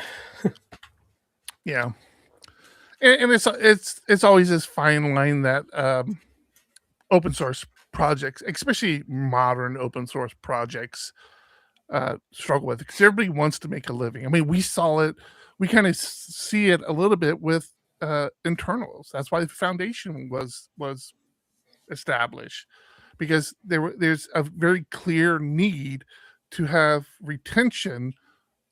Yeah. And it's always this fine line that open source projects, especially modern open source projects, struggle with, because everybody wants to make a living. I mean, we saw it. We kind of see it a little bit with internals. That's why the foundation was established, because there's a very clear need to have retention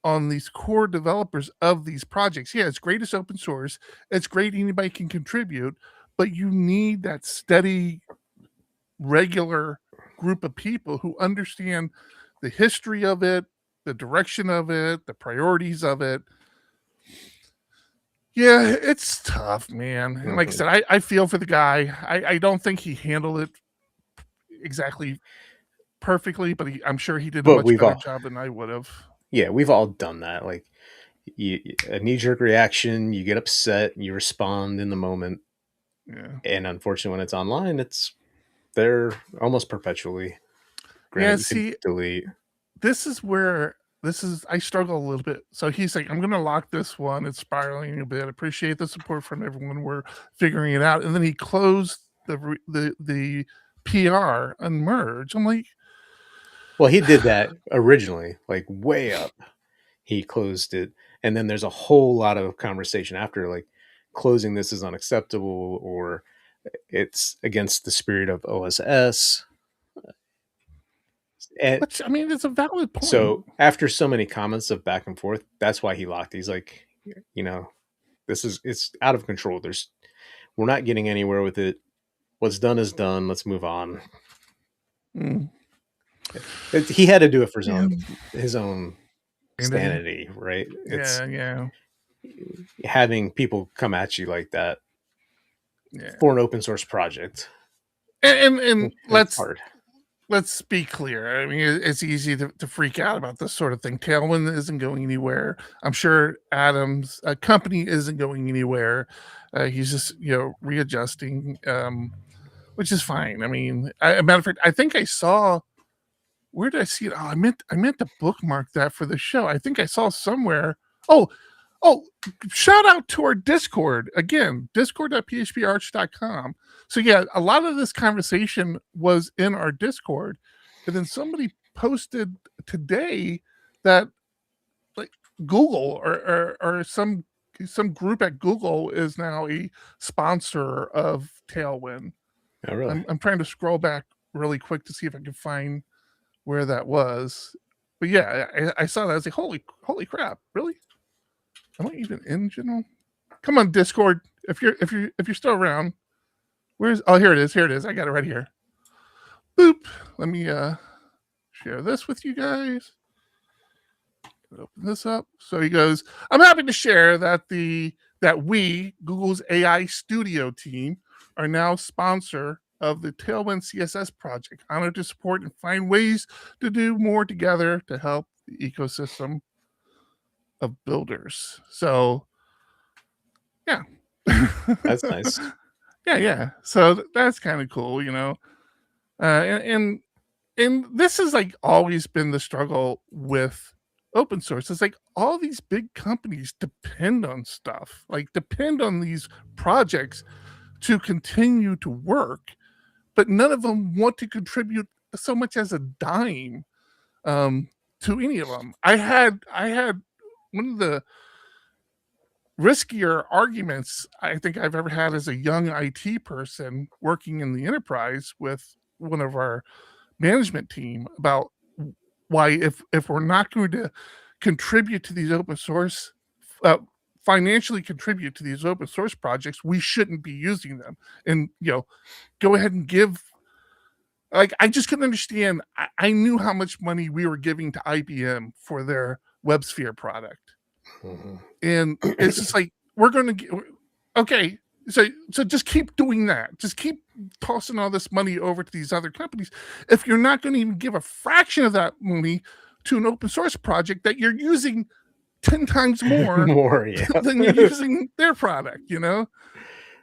on these core developers of these projects. Yeah, it's great as open source. It's great anybody can contribute, but you need that steady, regular group of people who understand the history of it, the direction of it, the priorities of it. Yeah, it's tough, man. And like I said, I feel for the guy. I don't think he handled it exactly perfectly, but I'm sure he did a much better job than I would have. Yeah, we've all done that. Like a knee-jerk reaction, you get upset, you respond in the moment. Yeah. And unfortunately, when it's online, they're almost perpetually. Granted, see, delete. This is where I struggle a little bit. So he's like, I'm going to lock this one. It's spiraling a bit. Appreciate the support from everyone. We're figuring it out. And then he closed the PR and merge. I'm like, well, he did that originally, like way up. He closed it, and then there's a whole lot of conversation after, like closing this is unacceptable or it's against the spirit of OSS. Which, I mean, it's a valid point. So after so many comments of back and forth, that's why he locked. He's like, it's out of control. We're not getting anywhere with it. What's done is done. Let's move on. He had to do it for his own sanity, right? Yeah. Having people come at you like that for an open source project. And let's be clear. I mean, it's easy to freak out about this sort of thing. Tailwind isn't going anywhere. I'm sure Adam's company isn't going anywhere. He's just, readjusting, which is fine. I mean, a matter of fact, I think I saw, where did I see it? Oh, I meant to bookmark that for the show. I think I saw somewhere. Oh, shout out to our Discord. Again, discord.phparch.com. So yeah, a lot of this conversation was in our Discord. And then somebody posted today that like Google or some group at Google is now a sponsor of Tailwind. Oh, really? I'm trying to scroll back really quick to see if I can find where that was. But yeah, I saw that. I was like, holy crap, really? Am I even in general? Come on, Discord. If you're still around, here it is. I got it right here. Boop. Let me share this with you guys. Open this up. So he goes, I'm happy to share that we, Google's AI Studio team, are now sponsor of the Tailwind CSS project. Honored to support and find ways to do more together to help the ecosystem of builders. So yeah. That's nice. Yeah. So that's kind of cool, and this has like always been the struggle with open source. It's like all these big companies depend on stuff, like depend on these projects to continue to work, but none of them want to contribute so much as a dime to any of them. I had one of the riskier arguments I think I've ever had as a young IT person working in the enterprise with one of our management team about why if we're not going to contribute to these open source, financially contribute to these open source projects, we shouldn't be using them. And, go ahead and give, like, I just couldn't understand. I knew how much money we were giving to IBM for their WebSphere product. Mm-hmm. And it's just like, we're going to get, okay. So just keep doing that. Just keep tossing all this money over to these other companies. If you're not going to even give a fraction of that money to an open source project that you're using 10 times more than you're using their product,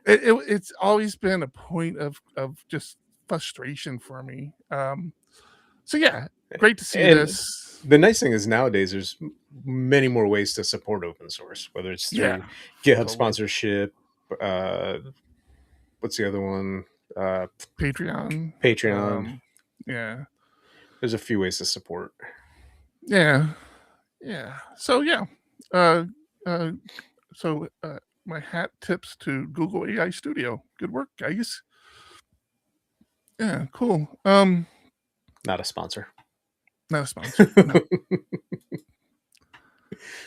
it's always been a point of just frustration for me. So yeah, great to see this. The nice thing is nowadays there's many more ways to support open source, whether it's through GitHub sponsorship. What's the other one? Patreon. Yeah. There's a few ways to support. Yeah. So yeah. My hat tips to Google AI Studio. Good work, guys. Yeah, cool. Not a sponsor. Not a sponsor. No.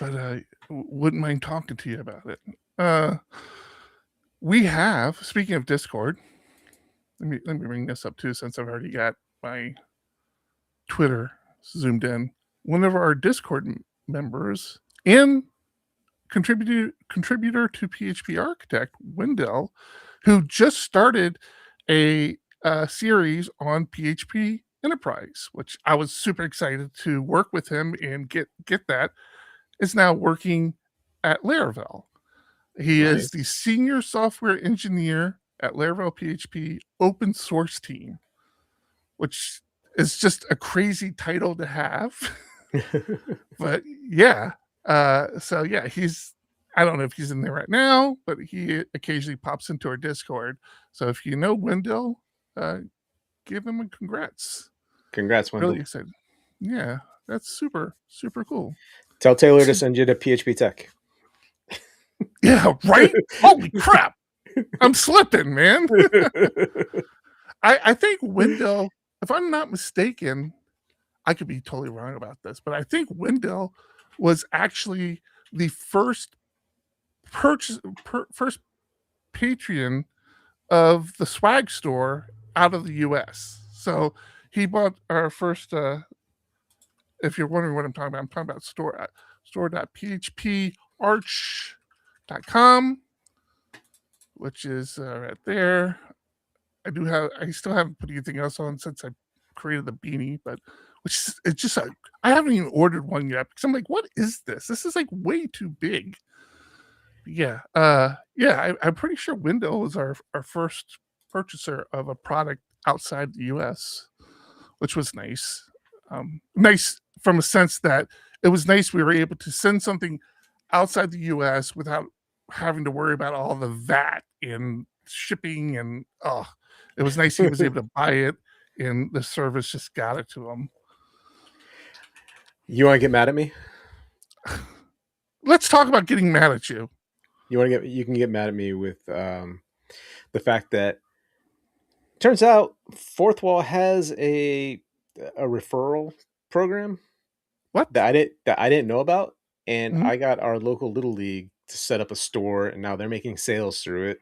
but wouldn't mind talking to you about it. We have, speaking of Discord, let me bring this up too, since I've already got my Twitter zoomed in. One of our Discord members and contributor to PHP Architect, Wendell, who just started a series on PHP Enterprise, which I was super excited to work with him and get that, is now working at Laravel. He is the senior software engineer at Laravel PHP open source team, which is just a crazy title to have. But yeah, so yeah, I don't know if he's in there right now, but he occasionally pops into our Discord. So if you know Wendell, give him a congrats. Congrats, Wendell. Really excited. Yeah, that's super, super cool. Tell Taylor to send you to PHP Tech. Yeah, right? Holy crap. I'm slipping, man. I think Wendell, if I'm not mistaken, I could be totally wrong about this, but I think Wendell was actually the first Patreon of the swag store out of the US. So he bought our first, if you're wondering what I'm talking about store.phparch.com, which is right there. I still haven't put anything else on since I created the beanie, but it's just like, I haven't even ordered one yet because I'm like, what is this? This is like way too big. Yeah. I'm pretty sure Wendell was our first purchaser of a product outside the US, which was nice. Nice from a sense that it was nice we were able to send something outside the US without having to worry about all the VAT and shipping, and it was nice he was able to buy it and the service just got it to him. You want to get mad at me? Let's talk about getting mad at you. You can get mad at me with the fact that turns out Fourth Wall has a referral program. What? That I didn't know about, and I got our local Little League to set up a store, and now they're making sales through it.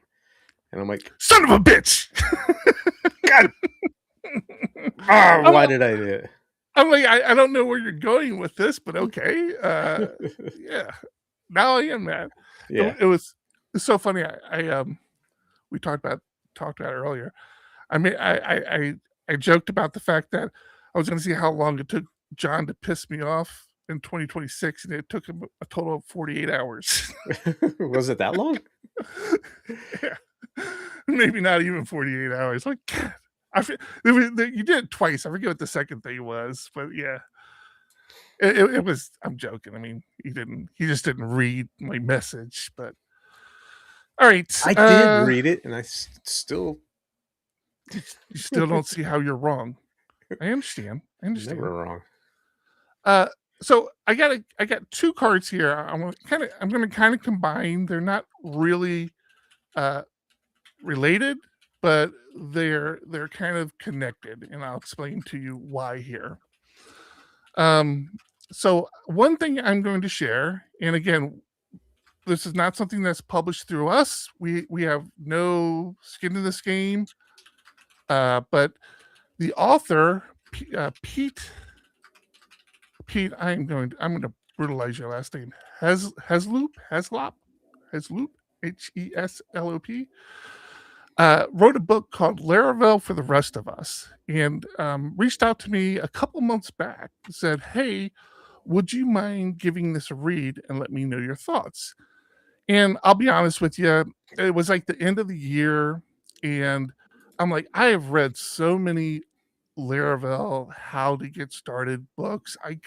And I'm like, son of a bitch! God, why did I do it? I'm like, I don't know where you're going with this, but okay. Yeah. Now I am mad. Yeah. It was so funny. We talked about it earlier. I mean, I joked about the fact that I was going to see how long it took John to piss me off in 2026, and it took him a total of 48 hours. Was it that long? Yeah. Maybe not even 48 hours. Like, God. You did it twice. I forget what the second thing was, but yeah, it was. I'm joking. I mean, he just didn't read my message. But all right, I did read it, and I still, you still don't see how you're wrong. I understand. Never wrong. So I got two cards here. I'm going to kind of combine. They're not really related, but they're kind of connected, and I'll explain to you why here. So one thing I'm going to share, and again, this is not something that's published through us. We have no skin in this game, but the author, Pete, I'm going to brutalize your last name. Heslop, Heslop, wrote a book called Laravel for the Rest of Us, and reached out to me a couple months back and said, hey, would you mind giving this a read and let me know your thoughts? And I'll be honest with you, it was like the end of the year, and I'm like, I have read so many Laravel how to get started books. I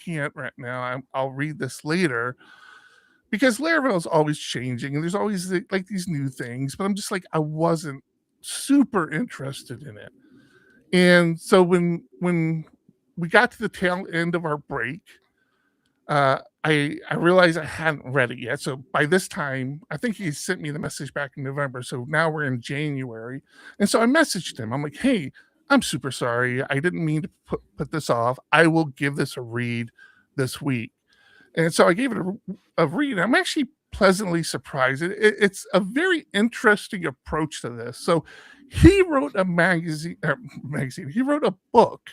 can't right now. I'll read this later, because Laravel is always changing and there's always like these new things, but I'm just like, I wasn't super interested in it. And so when we got to the tail end of our break, I realized I hadn't read it yet. So by this time, I think he sent me the message back in November. So now we're in January. And so I messaged him. I'm like, hey, I'm super sorry. I didn't mean to put this off. I will give this a read this week. And so I gave it a read. I'm actually pleasantly surprised. It's a very interesting approach to this. So he wrote a magazine. He wrote a book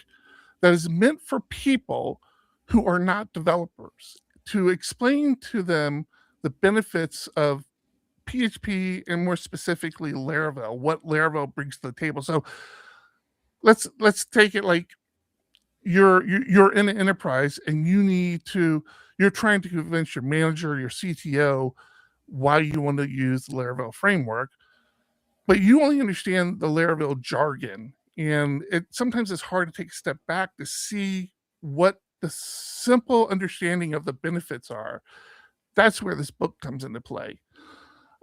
that is meant for people who are not developers, to explain to them the benefits of PHP and more specifically Laravel, what Laravel brings to the table. So let's take it like you're in an enterprise and you're trying to convince your manager, your CTO, why you want to use the Laravel framework, but you only understand the Laravel jargon, and sometimes it's hard to take a step back to see what the simple understanding of the benefits are. That's where this book comes into play.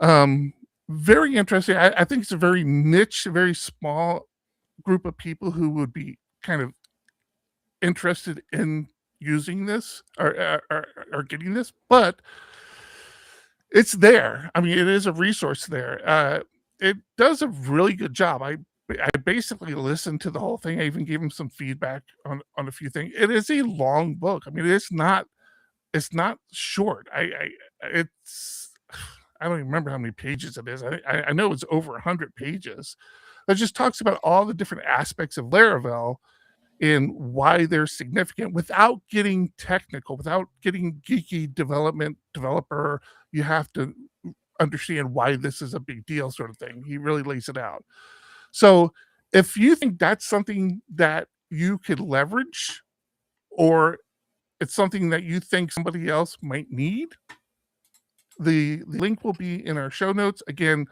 Very interesting. I think it's a very niche, very small group of people who would be kind of interested in using this or getting this, but it's there. I mean, it is a resource there. It does a really good job. I basically listened to the whole thing. I even gave him some feedback on a few things. It is a long book. I mean, it's not short. I don't even remember how many pages it is. I know it's over 100 pages. It just talks about all the different aspects of Laravel and why they're significant without getting technical, without getting geeky developer. You have to understand why this is a big deal, sort of thing. He really lays it out. So if you think that's something that you could leverage, or it's something that you think somebody else might need, the link will be in our show notes. Again,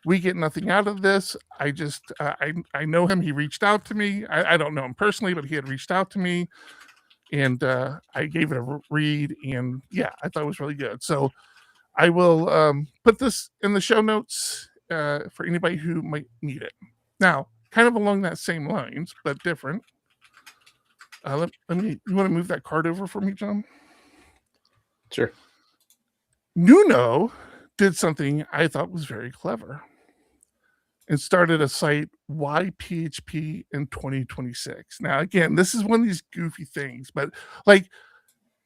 we get nothing out of this. I just, I know him. He reached out to me. I don't know him personally, but he had reached out to me, and I gave it a read, and yeah, I thought it was really good. So I will put this in the show notes for anybody who might need it. Now, kind of along that same lines, but different. You want to move that card over for me, John? Sure. Nuno did something I thought was very clever and started a site, Why PHP in 2026. Now, again, this is one of these goofy things, but like,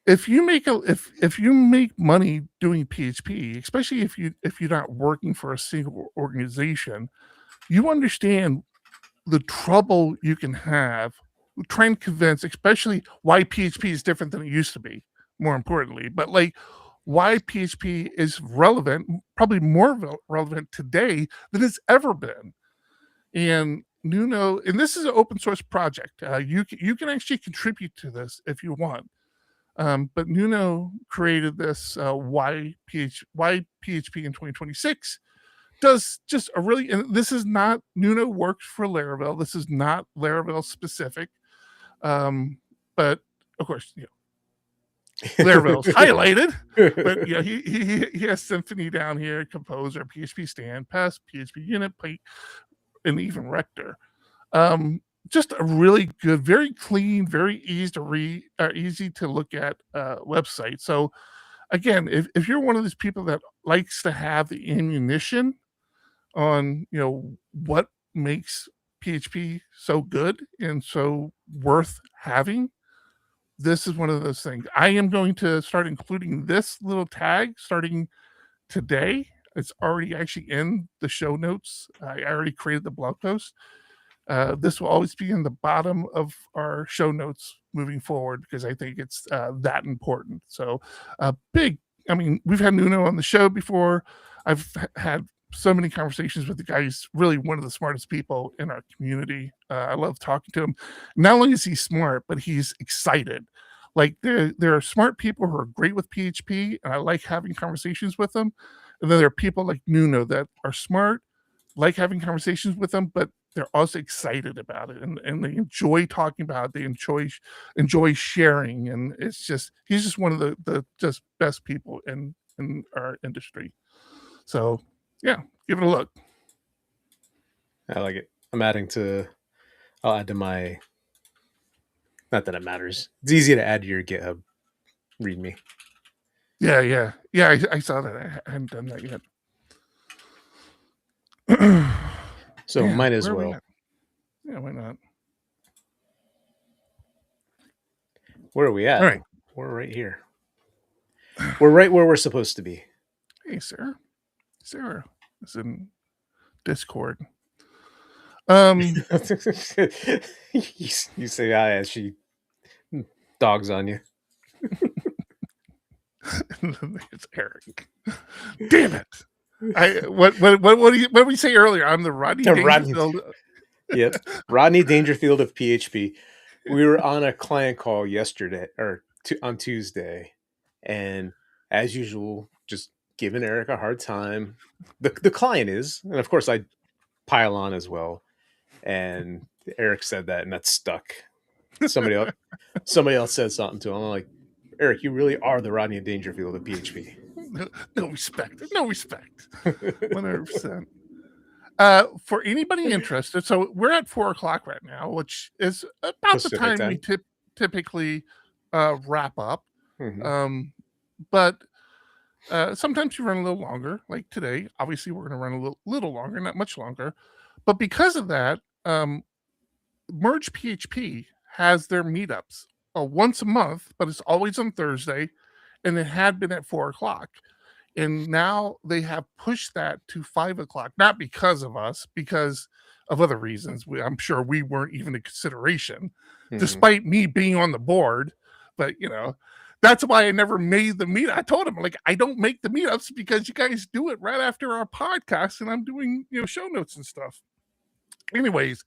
if you make money doing PHP, especially if you're not working for a single organization, you understand the trouble you can have trying to convince, especially why PHP is different than it used to be, more importantly, but like why PHP is relevant, probably more relevant today than it's ever been. And Nuno, and this is an open source project. You can actually contribute to this if you want. But Nuno created this why PHP in 2026 does just a really, and this is not, Nuno works for Laravel. This is not Laravel specific. But of course, Laravel's highlighted, but yeah, he has Symfony down here, Composer, PHP Stand, Pest, PHP Unit, Plate, and even Rector. Just a really good, very clean, very easy to read, easy to look at website. So again, if you're one of those people that likes to have the ammunition on, what makes PHP so good and so worth having, this is one of those things. I am going to start including this little tag starting today. It's already actually in the show notes. I already created the blog post. This will always be in the bottom of our show notes moving forward because I think it's that important. So we've had Nuno on the show before. I've had so many conversations with the guy. He's really one of the smartest people in our community. I love talking to him. Not only is he smart, but he's excited. Like there are smart people who are great with PHP, and I like having conversations with them. And then there are people like Nuno that are smart, like having conversations with them, but they're also excited about it, and they enjoy talking about it. They enjoy sharing, and he's just one of the just best people in our industry. So yeah, give it a look. I like it. I'll add to my, not that it matters. It's easy to add to your GitHub README. Yeah. I saw that. I hadn't done that yet. So yeah, might as well. Yeah, why not? Where are we at? All right. We're right here. We're right where we're supposed to be. Hey, Sarah. Sarah is in Discord. You say hi as she dogs on you. It's Eric. Damn it! What did we say earlier? I'm the Rodney Dangerfield. Yep, Rodney Dangerfield of PHP. We were on a client call yesterday on Tuesday, and as usual, just giving Eric a hard time. The client is, and of course I pile on as well. And Eric said that, and that stuck. Somebody else said something to him. I'm like, Eric, you really are the Rodney Dangerfield of PHP. No respect. 100%. For anybody interested, so we're at 4:00 right now, which is about Pacific the time we typically wrap up. Mm-hmm. But sometimes you run a little longer, like today. Obviously, we're going to run a little longer, not much longer. But because of that, Merge PHP has their meetups once a month, but it's always on Thursday, and it had been at 4:00. And now they have pushed that to 5:00, not because of us, because of other reasons. I'm sure we weren't even a consideration, despite me being on the board. But, that's why I never made the meetup. I told him, like, I don't make the meetups because you guys do it right after our podcast, and I'm doing, show notes and stuff. Anyways,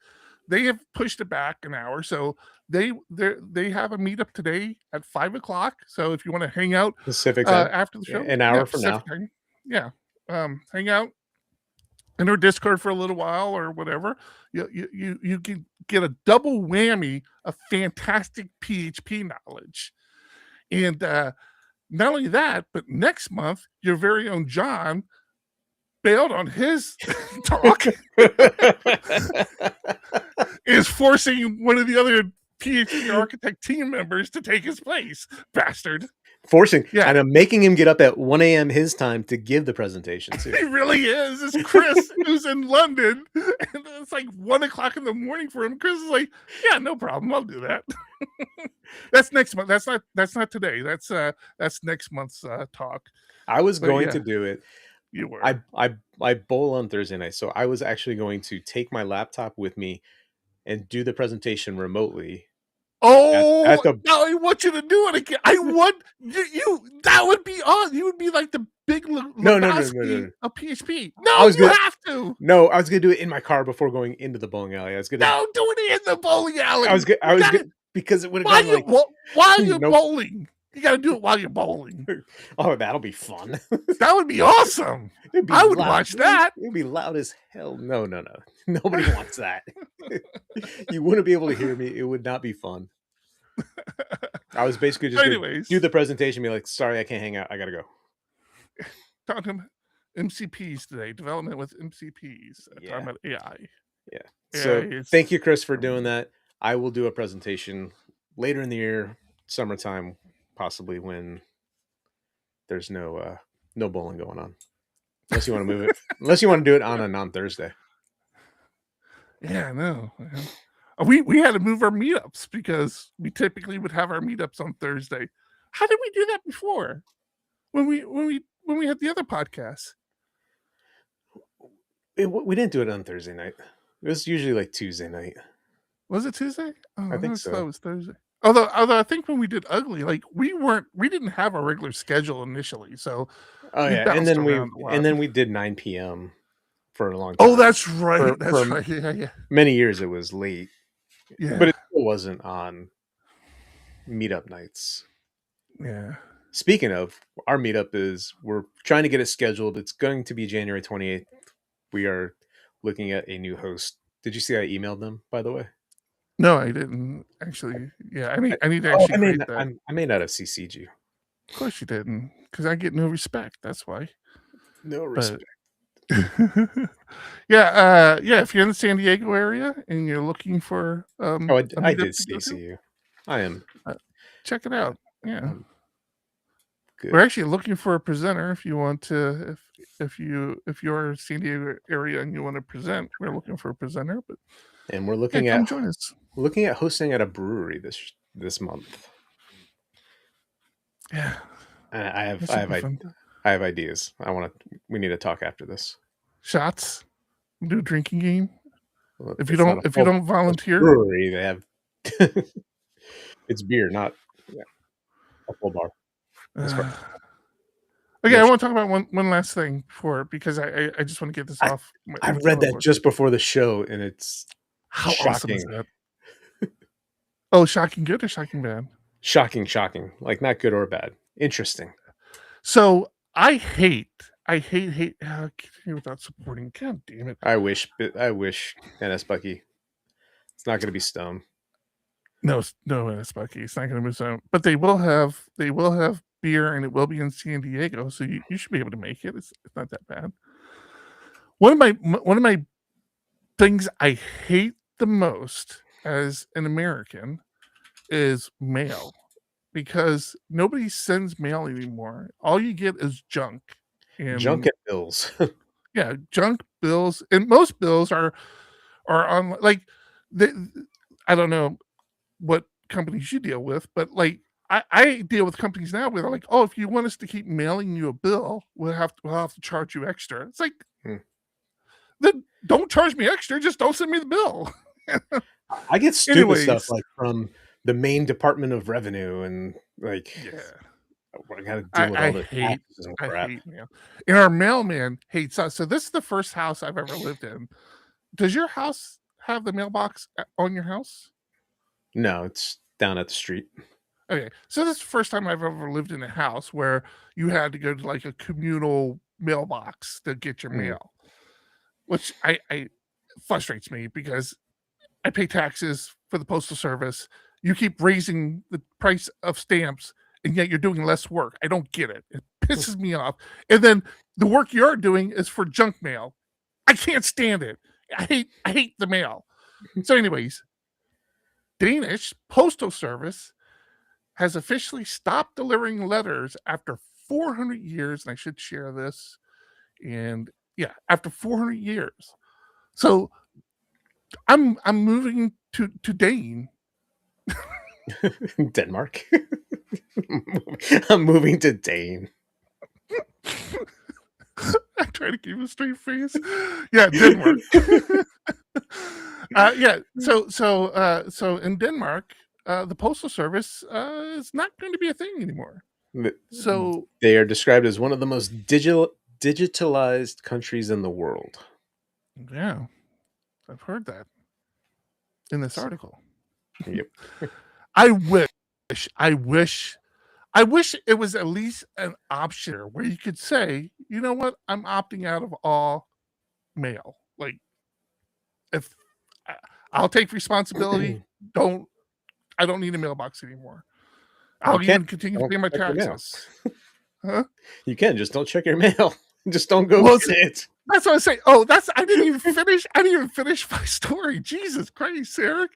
they have pushed it back an hour. So they have a meetup today at 5:00. So if you want to hang out Pacific time, after the show, an hour from now, time. Yeah, hang out in our Discord for a little while or whatever. You can get a double whammy of fantastic PHP knowledge, and not only that, but next month your very own John bailed on his talk. Is forcing one of the other PHP Architect team members to take his place. Bastard. Forcing. Yeah. And I'm making him get up at 1 a.m. his time to give the presentation. Too. He really is. It's Chris who's in London. And it's like 1:00 in the morning for him. Chris is like, yeah, no problem. I'll do that. That's next month. That's not today. That's next month's talk. I was going to do it. You were. I bowl on Thursday night, so I was actually going to take my laptop with me and do the presentation remotely. Oh, now I want you to do it again. I want you. That would be on. You would be like the big no. of PHP. No, you have to. No, I was going to do it in my car before going into the bowling alley. I was going to. No, do it in the bowling alley. I was good because it would have gone like. While you're bowling. You got to do it while you're bowling. Oh, that'll be fun. That would be awesome. I would watch that. It'd be loud as hell. No. Nobody wants that. You wouldn't be able to hear me. It would not be fun. I was basically just going to do the presentation, be like, sorry, I can't hang out. I got to go. Talking MCPs today, development with MCPs. Yeah. Talking about AI. Yeah. So thank you, Chris, for doing that. I will do a presentation later in the year, summertime, possibly when there's no bowling going on. Unless you want to move it. Unless you want to do it on a non-Thursday. Yeah, I know. We had to move our meetups because we typically would have our meetups on Thursday. How did we do that before? When we had the other podcasts? We didn't do it on Thursday night. It was usually like Tuesday night. Was it Tuesday? Oh, I think so. It was Thursday. Although I think when we did Ugly, like we didn't have a regular schedule initially, so and then we did 9 p.m. for a long time. Oh, that's right. That's right. Yeah. Many years it was late. Yeah. But it still wasn't on meetup nights. Yeah. Speaking of, our meetup we're trying to get it scheduled. It's going to be January 28th. We are looking at a new host. Did you see I emailed them, by the way? No, I didn't actually. Yeah, I need to actually create that. I may not have CC'd you. Of course you didn't, because I get no respect. That's why. No respect. Yeah. If you're in the San Diego area and you're looking for, I did CC you. I am. Check it out. Yeah. Good. We're actually looking for a presenter. If you want to, if you're in San Diego area and you want to present, we're looking for a presenter. And we're looking at join us. Looking at hosting at a brewery this month. Yeah. I have ideas. We need to talk after this. Shots. Do a drinking game. Well, if you don't volunteer, brewery, they have it's beer, not a full bar. Okay, I want to talk about one last thing because I just want to get this off. I read that just before the show, and it's how shocking. Awesome is that? Oh, shocking good or shocking bad? Shocking. Like not good or bad. Interesting. So I hate without supporting. God damn it! I wish NS Bucky. It's not going to be Stone. No, NS Bucky. It's not going to be Stone. But they will have beer, and it will be in San Diego, so you should be able to make it. It's not that bad. One of my things I hate the most as an American is mail, because nobody sends mail anymore. All you get is junk. Junk and bills. Yeah, junk bills, and most bills are on like I don't know what companies you deal with, but like I deal with companies now where they're like, oh, if you want us to keep mailing you a bill, we'll have to charge you extra. It's like, then don't charge me extra, just don't send me the bill. I get stupid stuff like from the Maine Department of Revenue, and like, I gotta deal with all the taxes and crap. I hate mail. And our mailman hates us. So this is the first house I've ever lived in. Does your house have the mailbox on your house? No, it's down at the street. Okay, so this is the first time I've ever lived in a house where you had to go to like a communal mailbox to get your mail, which I frustrates me because I pay taxes for the Postal Service. You keep raising the price of stamps, and yet you're doing less work. I don't get it. It pisses me off. And then the work you're doing is for junk mail. I can't stand it. I hate the mail. So anyways, Danish Postal Service has officially stopped delivering letters after 400 years, and I should share this. And yeah, after 400 years. So I'm moving to Dane. Denmark. I'm moving to Dane. I try to keep a straight face. Yeah, Denmark. So in Denmark, the Postal Service is not going to be a thing anymore. So they are described as one of the most digitalized countries in the world. Yeah, I've heard that in this article. Yep. I wish it was at least an option where you could say, you know what, I'm opting out of all mail. Like, if I'll take responsibility, I don't need a mailbox anymore. I'll even continue to pay my taxes. Huh? You can, just don't check your mail. Just don't go get it. That's what I say. Oh, I didn't even finish my story. Jesus Christ, Eric.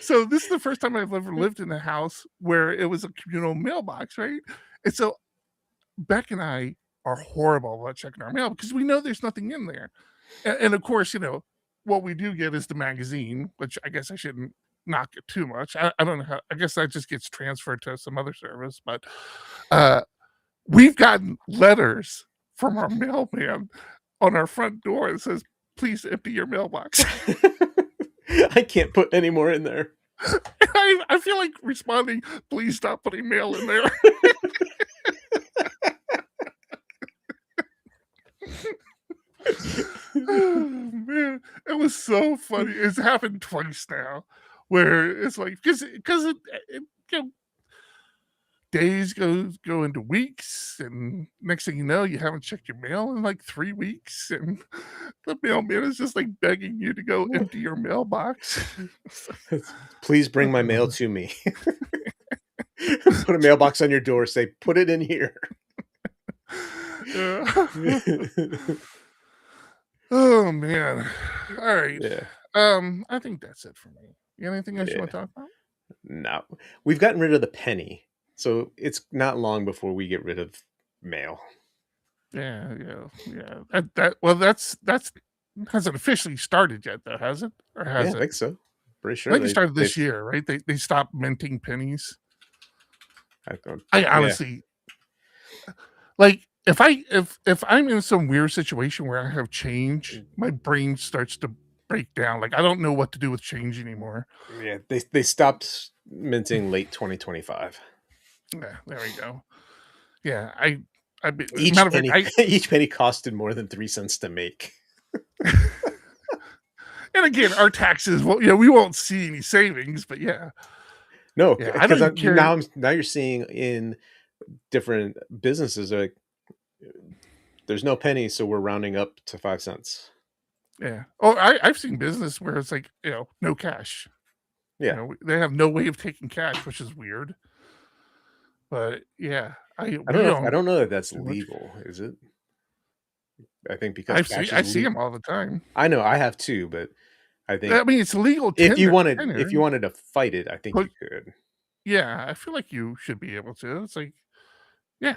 So this is the first time I've ever lived in a house where it was a communal mailbox, right? And so Beck and I are horrible about checking our mail because we know there's nothing in there. And of course, what we do get is the magazine, which I guess I shouldn't knock it too much. I don't know how. I guess that just gets transferred to some other service. But we've gotten letters from our mailman on our front door that says, please empty your mailbox. I can't put any more in there. I feel like responding, please stop putting mail in there. Oh, man, it was so funny. It's happened twice now where it's like, because days go into weeks, and next thing you know, you haven't checked your mail in like 3 weeks, and the mailman is just like begging you to go empty your mailbox. Please bring my mail to me. Put a mailbox on your door, say put it in here. Oh man. All right. Yeah. I think that's it for me. You got anything else you want to talk about? No. We've gotten rid of the penny. So it's not long before we get rid of mail. Yeah. That's hasn't officially started yet, though, has it? Or has it? I think so. Pretty sure. I think it started this year, right? They stopped minting pennies. I honestly, Like if I'm in some weird situation where I have change, my brain starts to break down. Like I don't know what to do with change anymore. Yeah, they stopped minting late 2025. Yeah, there we go. Yeah, I Each matter of fact, penny, each penny costed more than 3 cents to make. And again, our taxes, well, yeah, we won't see any savings, but yeah. No, Yeah, I don't because care. now you're seeing in different businesses like there's no penny, so we're rounding up to 5 cents. Yeah. Oh, I've seen business where it's like, no cash. Yeah. They have no way of taking cash, which is weird. But yeah, I don't know if that's legal, is it? I think because I see them all the time. I know I have too, but I think it's legal. If you wanted to fight it, I think you could. Yeah, I feel like you should be able to. It's like, yeah.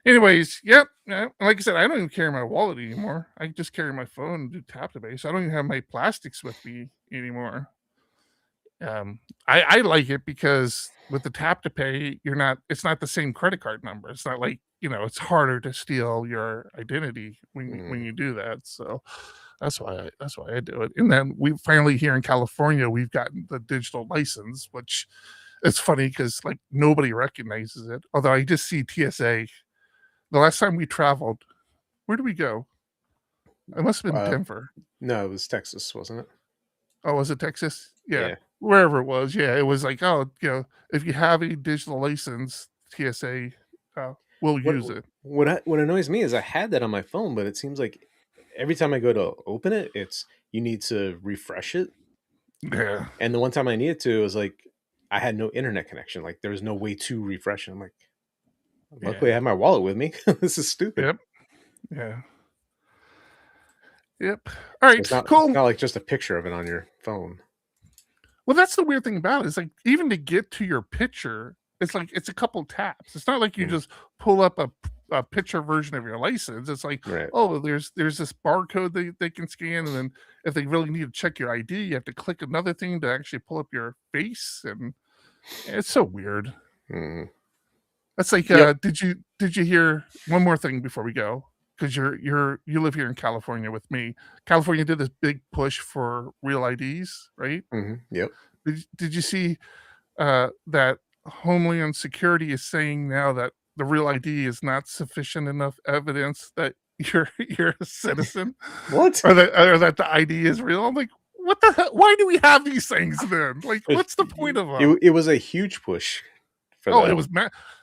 Anyways, yep. Like I said, I don't even carry my wallet anymore. I just carry my phone and do tap to pay. So I don't even have my plastics with me anymore. I like it because with the tap to pay, it's not the same credit card number. It's not like, it's harder to steal your identity when you do that. So that's why I do it. And then we finally here in California, we've gotten the digital license, which it's funny because like nobody recognizes it. Although I just see TSA. The last time we traveled, where did we go? It must have been Denver. No, it was Texas, wasn't it? Oh, was it Texas? Yeah. Wherever it was. Yeah, it was like, if you have a digital license, TSA will use it. What annoys me is I had that on my phone, but it seems like every time I go to open it, you need to refresh it. Yeah. And the one time I needed to, it was like I had no internet connection. Like there was no way to refresh it. I'm like, luckily I have my wallet with me. This is stupid. Yep. Yeah. Yep. All right. Cool. It's not like just a picture of it on your phone. Well, that's the weird thing about it. It's like even to get to your picture, it's like it's a couple taps. It's not like you just pull up a picture version of your license. It's like, oh, there's this barcode they can scan, and then if they really need to check your ID, you have to click another thing to actually pull up your face, and it's so weird. That's like, did you hear one more thing before we go? Because you live here in California with me. California did this big push for real IDs, right? Yep. Did you see that Homeland Security is saying now that the real ID is not sufficient enough evidence that you're a citizen? What? Or that the ID is real? I'm like, what the hell? Why do we have these things then? Like, what's the point of them? It was a huge push. It was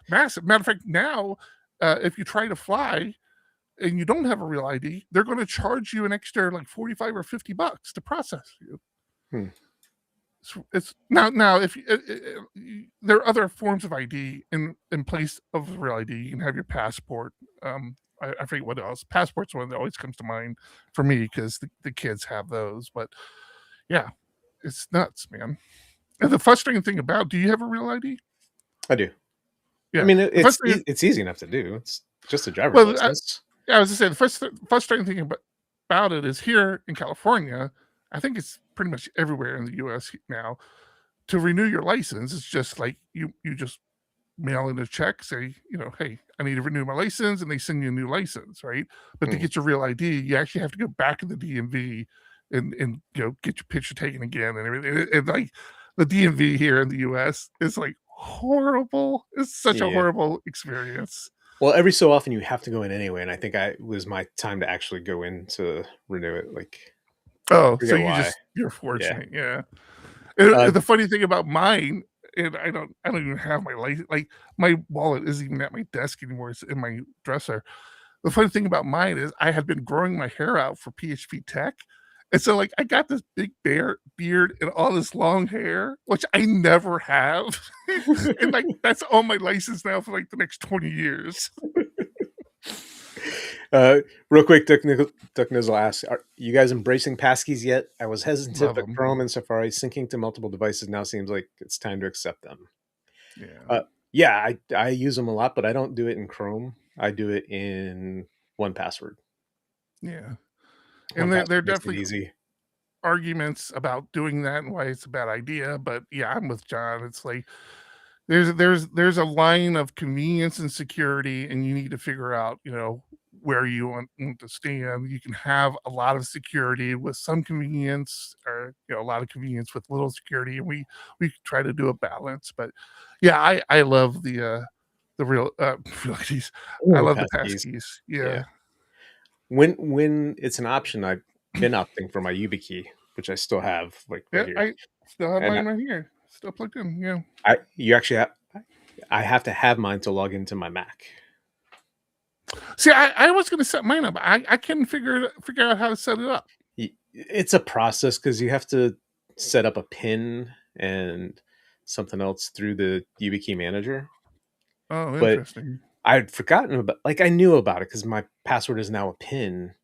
massive. Matter of fact, now if you try to fly and you don't have a real ID, they're going to charge you an extra like $45 or $50 to process you. It's now if there are other forms of ID in place of real ID. You can have your passport. I forget what else. Passport's one that always comes to mind for me because the kids have those. But yeah, it's nuts, man. And the frustrating thing about, do you have a real ID? I do. Yeah. I mean, it's easy enough to do. It's just a driver's license. I was going to say, the frustrating thing about it is here in California, I think it's pretty much everywhere in the U.S. now, to renew your license, it's just like you just mail in a check, say, hey, I need to renew my license, and they send you a new license, right? But to get your real ID, you actually have to go back to the DMV and get your picture taken again and everything. And like the DMV here in the U.S. is like horrible. It's such a horrible experience. Well, every so often you have to go in anyway, and I think it was my time to actually go in to renew it. Like, so you're fortunate, yeah. The funny thing about mine, and I don't even have my license. Like my wallet isn't even at my desk anymore; it's in my dresser. The funny thing about mine is I had been growing my hair out for PHP Tech. And so, like, I got this big beard and all this long hair, which I never have. And, like, that's on my license now for, like, the next 20 years. Real quick, Duck Nizzle asks, are you guys embracing passkeys yet? I was hesitant, but Chrome and Safari syncing to multiple devices now seems like it's time to accept them. Yeah. I use them a lot, but I don't do it in Chrome. I do it in 1Password. Yeah. And they're definitely easy arguments about doing that and why it's a bad idea. But yeah, I'm with John. It's like there's a line of convenience and security, and you need to figure out, where you want to stand. You can have a lot of security with some convenience, or a lot of convenience with little security, and we try to do a balance. But yeah, I love the real keys. I love the passkeys. Yeah. When it's an option, I've been opting for my YubiKey, which I still have right here. I still have mine right here, still plugged in. Yeah. I have to have mine to log into my Mac. See, I was going to set mine up. I couldn't figure out how to set it up. It's a process because you have to set up a PIN and something else through the YubiKey manager. Oh, interesting. But I'd forgotten about, I knew about it because my password is now a PIN.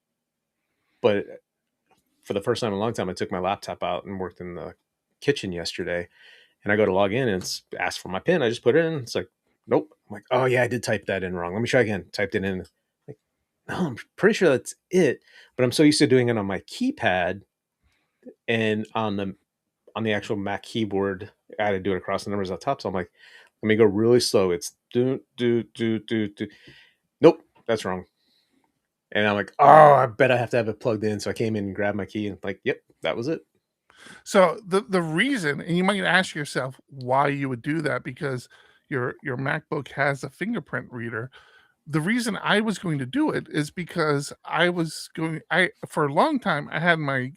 But for the first time in a long time, I took my laptop out and worked in the kitchen yesterday. And I go to log in and it's asked for my PIN. I just put it in. It's like, nope. I'm like, oh yeah, I did type that in wrong. Let me try again. Typed it in. Like, no, I'm pretty sure that's it. But I'm so used to doing it on my keypad and on the actual Mac keyboard, I had to do it across the numbers up top. So I'm like, let me go really slow. It's do. Nope, that's wrong. And I'm like, oh, I bet I have to have it plugged in. So I came in and grabbed my key and like, yep, that was it. So the reason, and you might ask yourself why you would do that, because your MacBook has a fingerprint reader. The reason I was going to do it is because for a long time I had my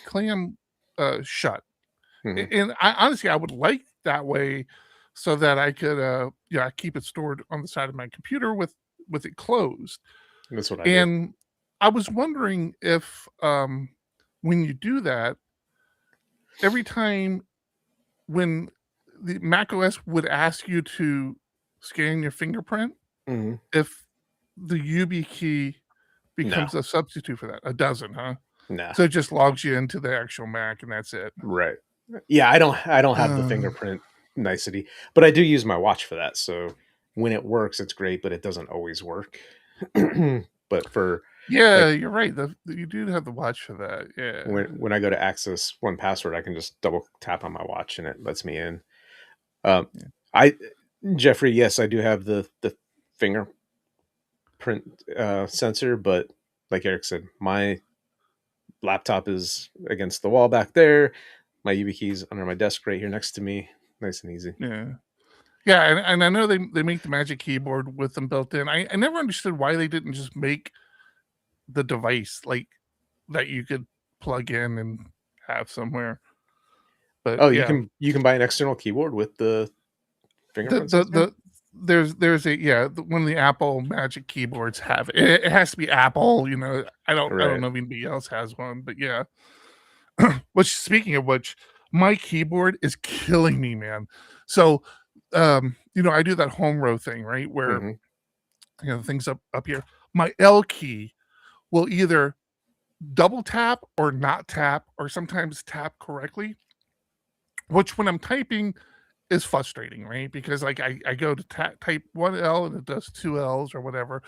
clam shut, and honestly I would like that way so that I could keep it stored on the side of my computer with it closed. That's what I did. I was wondering if when you do that, every time when the macOS would ask you to scan your fingerprint, if the YubiKey becomes a substitute for that. It doesn't, huh? No. So it just logs you into the actual Mac and that's it. Right. Yeah, I don't have the fingerprint nicety, but I do use my watch for that. So when it works, it's great, but it doesn't always work. But for you're right. You do have the watch for that. Yeah. When I go to access 1Password, I can just double tap on my watch and it lets me in. Jeffrey, yes, I do have the fingerprint sensor, but like Eric said, my laptop is against the wall back there. My YubiKey's under my desk right here next to me. Nice and easy. Yeah, and I know they make the Magic Keyboard with them built in. I never understood why they didn't just make the device like that you could plug in and have somewhere. But you can buy an external keyboard with the fingerprint sensor? There's one of the Apple Magic Keyboards have it. It has to be Apple, I don't know if anybody else has one, but yeah. Which, speaking of which, my keyboard is killing me, man. So I do that home row thing, right? Where things up here. My L key will either double tap or not tap, or sometimes tap correctly, which when I'm typing is frustrating, right? Because like I go to type one L and it does two L's or whatever,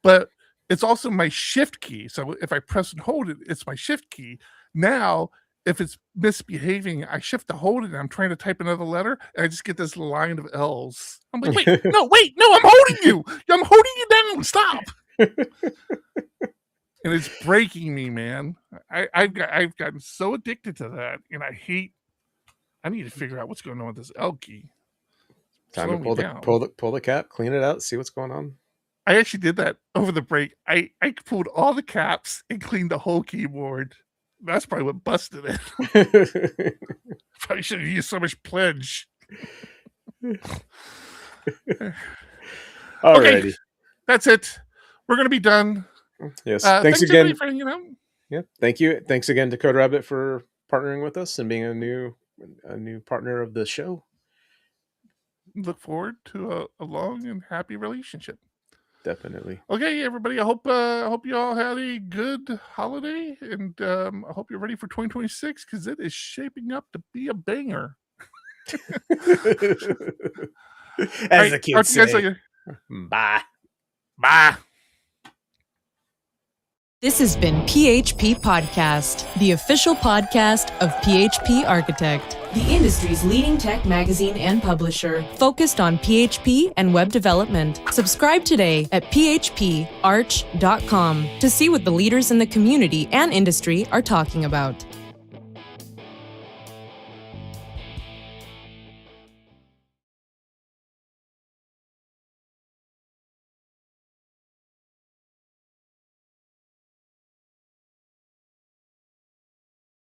but it's also my shift key. So if I press and hold it, it's my shift key. Now, if it's misbehaving, I shift to hold it and I'm trying to type another letter and I just get this line of L's. I'm like, wait, no, I'm holding you. I'm holding you down. Stop. And it's breaking me, man. I've gotten so addicted to that, and I need to figure out what's going on with this L key. Time to pull the cap, clean it out, see what's going on. I actually did that over the break. I pulled all the caps and cleaned the whole keyboard. That's probably what busted it. Probably should have used so much pledge. Alrighty. Okay, that's it. We're gonna be done. Yes. Thanks again for hanging out. Yeah. Thank you. Thanks again to CodeRabbit for partnering with us and being a new partner of the show. Look forward to a long and happy relationship. Definitely. Okay, everybody. I hope you all had a good holiday, and I hope you're ready for 2026 because it is shaping up to be a banger. As the kids say. Bye. Bye. This has been PHP Podcast, the official podcast of PHP Architect, the industry's leading tech magazine and publisher, focused on PHP and web development. Subscribe today at phparch.com to see what the leaders in the community and industry are talking about.